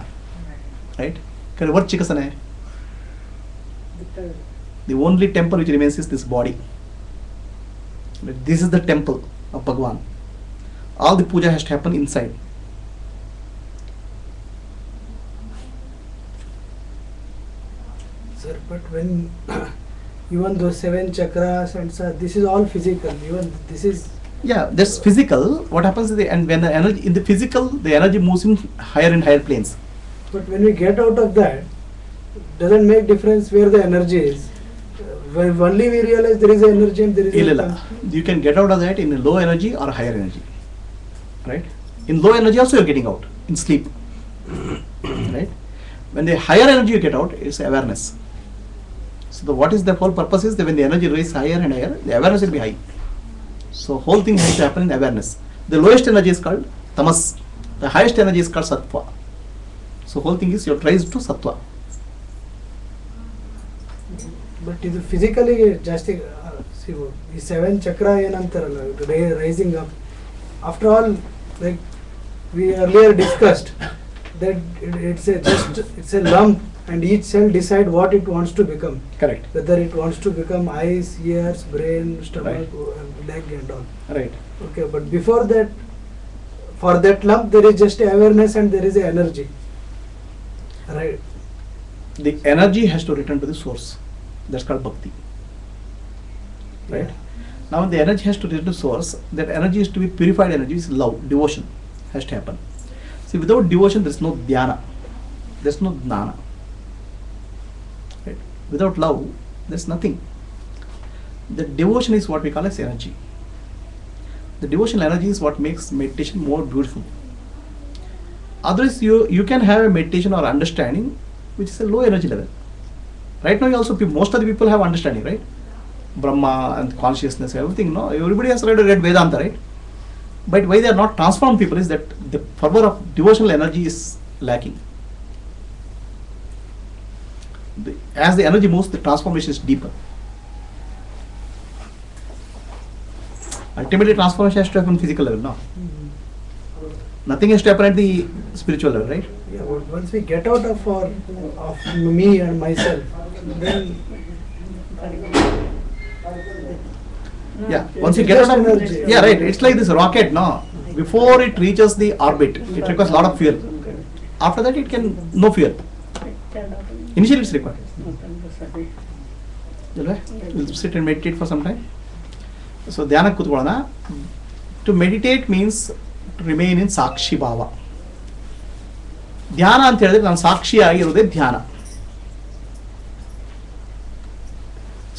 Right? ಕರೆ work ಚಿಕಸನೆ. The only temple which remains is this body. This is the temple of Bhagavan. All the puja has to happen inside. Sir, but when even those 7 chakras and so, this is all physical. Even this is. Yeah, that's physical. What happens is and when the energy in the physical, the energy moves in higher and higher planes. But when we get out of that, doesn't make difference where the energy is. When only we realize there is energy and there is. Illa. You can get out of that in a low energy or a higher energy. Right? In low energy also you're getting out in sleep. Right? When the higher energy you get out, it's awareness. So what is the whole purpose is that when the energy rises higher and higher, the awareness will be high. So whole thing has to happen in awareness. The lowest energy is called tamas. The highest energy is called sattva. So whole thing is your rise to sattva. But ಇದು physically ಜಾಸ್ತಿ see ಈ 7 ಚಕ್ರ ಏನಂತಾರಲ್ಲ rising up. After all, like we earlier discussed that it's a lump and each cell decide what it wants to become. Correct. Whether it wants to become eyes, ears, brain, stomach, leg and all. Right. Okay, but before that, for that lump there is just a awareness and there is a energy. Right. The energy has to return to the source. That's called bhakti. Right. Yeah. Now the energy has to return to source. That energy is to be purified. Energy is love, devotion has to happen. See, without devotion there is no dhyana. There is no jnana. Right. Without love there is nothing. The devotion is what we call as energy. The devotional energy is what makes meditation more beautiful. Otherwise you can have a meditation or understanding which is a low energy level. Right now also most of the people have understanding, right? Brahma and consciousness, everything, no? Everybody has read Vedanta, right? But why they are not transformed people is that the fervor of devotional energy is lacking. As the energy moves, the transformation is deeper. Ultimately transformation has to happen physical level, no? Nothing has to happen at the spiritual level, right? Yeah, but once we get out of me and myself, then Yeah, once you get out of energy. yeah, right. It's like this rocket, no? Before it reaches the orbit, it requires a lot of fuel. After that, it can no fuel. Initially, it's required. We'll sit and meditate for some time. So, dhyana kutkolana. To meditate means to remain in sakshi bhava. ಧ್ಯಾನ ಅಂತ ಹೇಳಿದ್ರೆ ನಾನು ಸಾಕ್ಷಿಯಾಗಿರೋದೇ ಧ್ಯಾನ.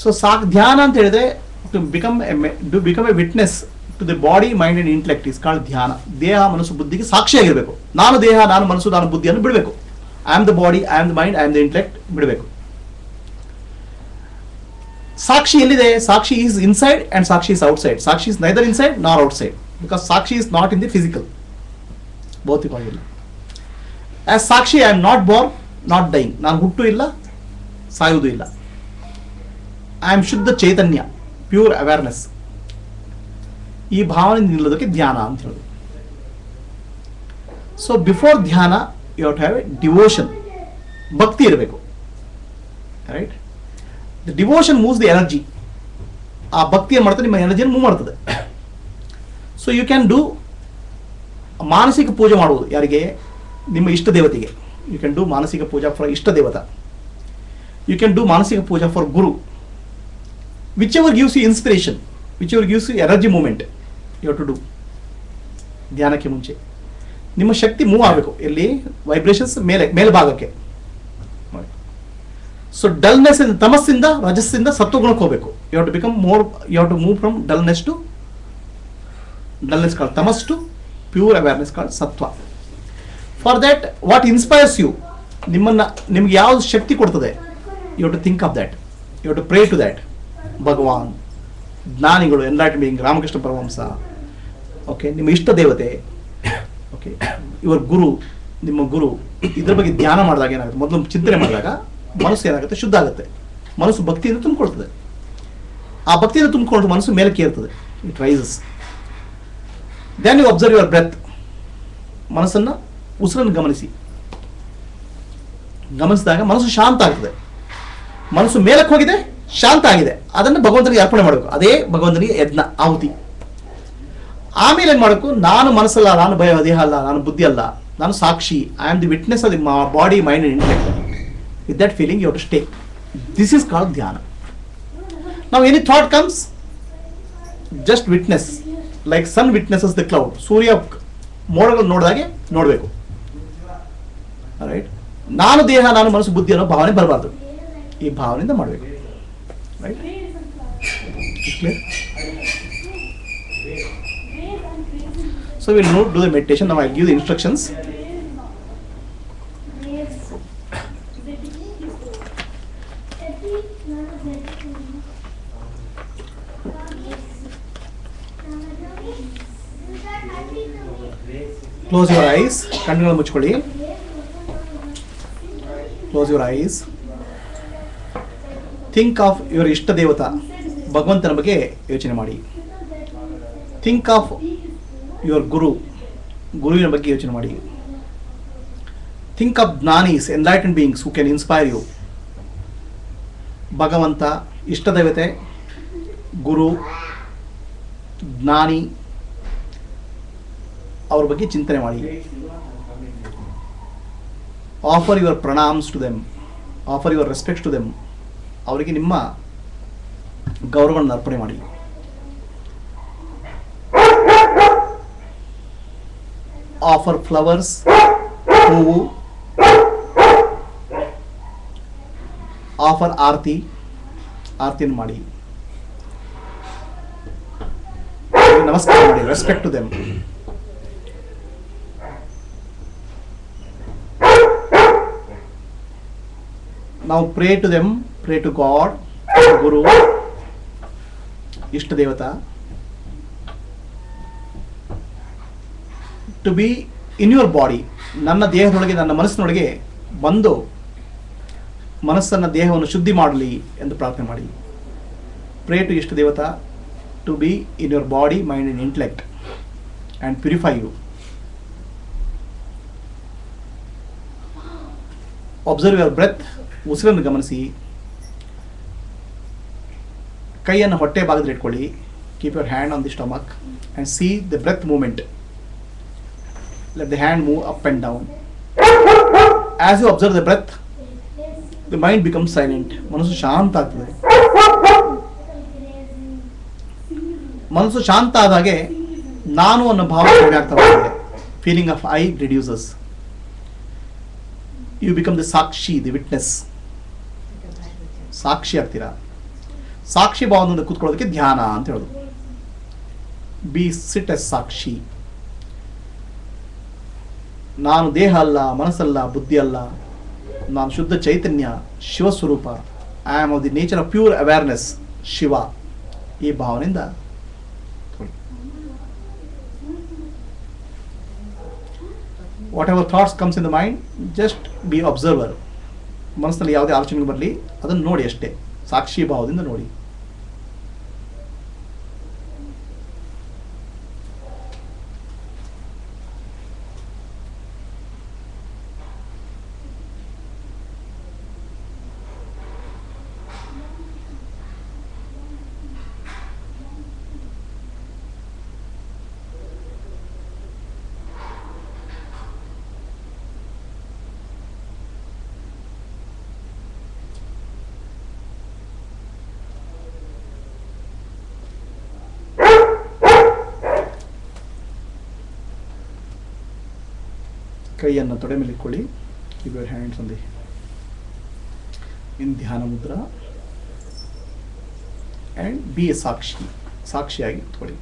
So ಧ್ಯಾನ ಅಂತ ಹೇಳಿದ್ರೆ to become a witness to the body, mind and intellect is called ಧ್ಯಾನ. ದೇಹ ಮನಸ್ಸು ಬುದ್ಧಿಗೆ ಸಾಕ್ಷಿಯಾಗಿರಬೇಕು. ನಾನು ದೇಹ, ನಾನು ಮನಸ್ಸು, ನಾನು ಬುದ್ಧಿಯನ್ನು ಬಿಡಬೇಕು. I am the body, I am the mind, I am the intellect ಬಿಡಬೇಕು. ಸಾಕ್ಷಿ ಎಲ್ಲಿದೆ? Sakshi is inside and sakshi is outside. Sakshi is neither inside nor outside because sakshi is not in the physical, ಭೌತಿಕವಾಗಿಲ್ಲ. As sakshi I am not born, not dying. ನಾನು ಹುಟ್ಟು ಇಲ್ಲ, ಸಾಯುವುದು ಇಲ್ಲ. I am ಶುದ್ಧ ಚೈತನ್ಯ, ಪ್ಯೂರ್ ಅವೇರ್ನೆಸ್. ಈ ಭಾವನೆ ನಿಲ್ಲೋದಕ್ಕೆ ಧ್ಯಾನ ಅಂತ ಹೇಳೋದು. So before dhyana you have to have a devotion, ಭಕ್ತಿ ಇರಬೇಕು, right? The devotion moves the energy. ಆ ಭಕ್ತಿ ಏನು ಮಾಡ್ತದೆ? ನಿಮ್ಮ ಎನರ್ಜಿಯನ್ನು ಮೂವ್ ಮಾಡ್ತದೆ. ಸೊ ಯು ಕ್ಯಾನ್ ಡೂ ಮಾನಸಿಕ ಪೂಜೆ ಮಾಡುವುದು. ಯಾರಿಗೆ? ನಿಮ್ಮ ಇಷ್ಟ ದೇವತೆಗೆ. You can do manasika puja for ಇಷ್ಟ ದೇವತಾ. You can do manasika puja for guru. whichever gives you inspiration, whichever gives you energy movement, you have to do. ಧ್ಯಾನಕ್ಕೆ ಮುಂಚೆ ನಿಮ್ಮ ಶಕ್ತಿ ಮೂವ್ ಆಗಬೇಕು. ಎಲ್ಲಿ? ವೈಬ್ರೇಷನ್ಸ್ ಮೇಲ್ಭಾಗಕ್ಕೆ. ಸೊ ಡಲ್ನೆಸ್ ಇಂದ, ತಮಸ್ಸಿಂದ, ರಜಸ್ಸಿಂದ ಸತ್ವಗುಣಕ್ಕೆ ಹೋಗಬೇಕು. You have to become more, you have to move from dullness called tamas to pure awareness called sattva. For that what inspires you, ನಿಮ್ಗೆ ಯಾವ್ದು ಶಕ್ತಿ ಕೊಡ್ತದೆ, you have to think of that, you have to pray to that. Bhagavan, ಜ್ಞಾನಿಗಳು, enlightened being, Ramakrishna Paramahamsa, okay, ನಿಮ್ಮ ಇಷ್ಟ ದೇವತೆ, okay, ಇವರ ಗುರು, ನಿಮ್ಮ ಗುರು. ಇದ್ರ ಬಗ್ಗೆ ಧ್ಯಾನ ಮಾಡಿದಾಗ ಏನಾಗುತ್ತೆ? ಮೊದಲು ಚಿಂತನೆ ಮಾಡಿದಾಗ ಮನಸ್ಸು ಏನಾಗುತ್ತೆ? ಶುದ್ಧ ಆಗುತ್ತೆ. ಮನಸ್ಸು ಭಕ್ತಿಯಿಂದ ತುಂಬಿಕೊಳ್ತದೆ. ಆ ಭಕ್ತಿಯಿಂದ ತುಂಬಿಕೊಂಡು ಮನಸ್ಸು ಮೇಲಕ್ಕೆ ಏರ್ತದೆ. It rises. Then you observe your breath. ಮನಸ್ಸನ್ನು, ಉಸಿರನ್ನು ಗಮನಿಸಿದಾಗ ಮನಸ್ಸು ಶಾಂತ ಆಗ್ತದೆ. ಮನಸ್ಸು ಮೇಲಕ್ಕೆ ಹೋಗಿದೆ, ಶಾಂತ ಆಗಿದೆ. ಅದನ್ನು ಭಗವಂತನಿಗೆ ಅರ್ಪಣೆ ಮಾಡಬೇಕು. ಅದೇ ಭಗವಂತನಿಗೆ ಯಜ್ಞ, ಆಹುತಿ. ಆಮೇಲೆ ಏನು ಮಾಡಬೇಕು? ನಾನು ಮನಸ್ಸಲ್ಲ, ನಾನು ದೇಹ ಅಲ್ಲ, ನಾನು ಬುದ್ಧಿ ಅಲ್ಲ, ನಾನು ಸಾಕ್ಷಿ. I am the witness of the body, mind and intellect. With that feeling you have to stay. This is called dhyana. ನಾವು any thought comes, just witness, like sun witnesses the cloud. ಸೂರ್ಯ ಮೋಡಗಳು ನೋಡಿದಾಗೆ ನೋಡಬೇಕು, ರೈಟ್? ನಾನು ದೇಹ, ನಾನು ಮನಸ್ಸು, ಬುದ್ಧಿ ಅನ್ನೋ ಭಾವನೆ ಬರಬಾರ್ದು. ಈ ಭಾವನೆಯಿಂದ ಮಾಡಬೇಕು, right? Clear? So we'll do the meditation. Now I'll give the instructions. Close your eyes. ಕಣ್ಣುಗಳನ್ನು ಮುಚ್ಕೊಳ್ಳಿ. Close your eyes. Think of your ಇಷ್ಟ ದೇವತಾ, ಭಗವಂತನ ಬಗ್ಗೆ ಯೋಚನೆ ಮಾಡಿ. ಥಿಂಕ್ ಆಫ್ ಯುವರ್ ಗುರುವಿನ ಬಗ್ಗೆ ಯೋಚನೆ ಮಾಡಿ. Think of jnanis, enlightened beings who can inspire you. ಭಗವಂತ, ಇಷ್ಟದೇವತೆ, ಗುರು, ಜ್ಞಾನಿ, ಅವ್ರ ಬಗ್ಗೆ ಚಿಂತನೆ ಮಾಡಿ. Offer your pranams to them, offer your respect to them. ಅವರಿಗೆ ನಿಮ್ಮ ಗೌರವಗಳನ್ನು ಅರ್ಪಣೆ ಮಾಡಿ. ಆಫರ್ ಫ್ಲವರ್ಸ್, ಹೂವು. ಆಫರ್ ಆರತಿ, ಆರತಿಯನ್ನು ಮಾಡಿ. ನಮಸ್ಕಾರ ಮಾಡಿ, respect to them. Now pray to them, pray to God, Guru, Ishta Devata, to be in your body. ನನ್ನ ದೇಹದೊಳಗೆ, ನನ್ನ ಮನಸ್ಸಿನೊಳಗೆ ಬಂದು ಮನಸ್ಸನ್ನು, ದೇಹವನ್ನು ಶುದ್ಧಿ ಮಾಡಲಿ ಎಂದು ಪ್ರಾರ್ಥನೆ ಮಾಡಿ. Pray to Ishta Devata to be in your body, mind and intellect and purify you. Observe your breath. ಉಸಿರನ್ನು ಗಮನಿಸಿ. ಕೈಯನ್ನು ಹೊಟ್ಟೆ ಭಾಗದಲ್ಲಿ ಇಟ್ಕೊಳ್ಳಿ. Keep your hand on the stomach and see the breath movement. Let the hand move up and down. As you observe the breath, the mind become silent. ಮನಸ್ಸು ಶಾಂತ ಆಗ್ತದೆ. ಮನಸ್ಸು ಶಾಂತ ಆದಾಗೆ ನಾನು ಅನ್ನೋ ಭಾವ ಕಡಿಮೆ ಆಗ್ತಾ ಹೋಗ್ತದೆ. Feeling of I reduces. You become the sakshi, the witness. ಸಾಕ್ಷಿ ಆಗ್ತೀರಾ. ಸಾಕ್ಷಿ ಭಾವದಿಂದ ಕೂತ್ಕೊಳ್ಳೋದಕ್ಕೆ ಧ್ಯಾನ ಅಂತ ಹೇಳೋದು. Be sit as sakshi. ನಾನು ದೇಹ ಅಲ್ಲ, ಮನಸ್ಸಲ್ಲ, ಬುದ್ಧಿ ಅಲ್ಲ, ನಾನು ಶುದ್ಧ ಚೈತನ್ಯ, ಶಿವಸ್ವರೂಪ. I am of the nature of pure awareness, Shiva. ಈ ಭಾವನೆಯಿಂದ whatever thoughts comes in the mind, just be observer. ಮನಸ್ಸಿನಲ್ಲಿ ಯಾವುದೇ ಆಲೋಚನೆ ಬರಲಿ, ಅದನ್ನು ನೋಡಿ ಅಷ್ಟೇ, ಸಾಕ್ಷಿ ಭಾವದಿಂದ ನೋಡಿ. ಕೈಯನ್ನು ತೊಡೆ ಮೇಲೆ ಇಟ್ಕೊಳ್ಳಿ. Keep your hands on the in ಧ್ಯಾನ ಮುದ್ರಾ ಆ್ಯಂಡ್ ಬಿ ಎ ಸಾಕ್ಷಿ. ಸಾಕ್ಷಿಯಾಗಿ ಇಟ್ಕೊಳ್ಳಿ.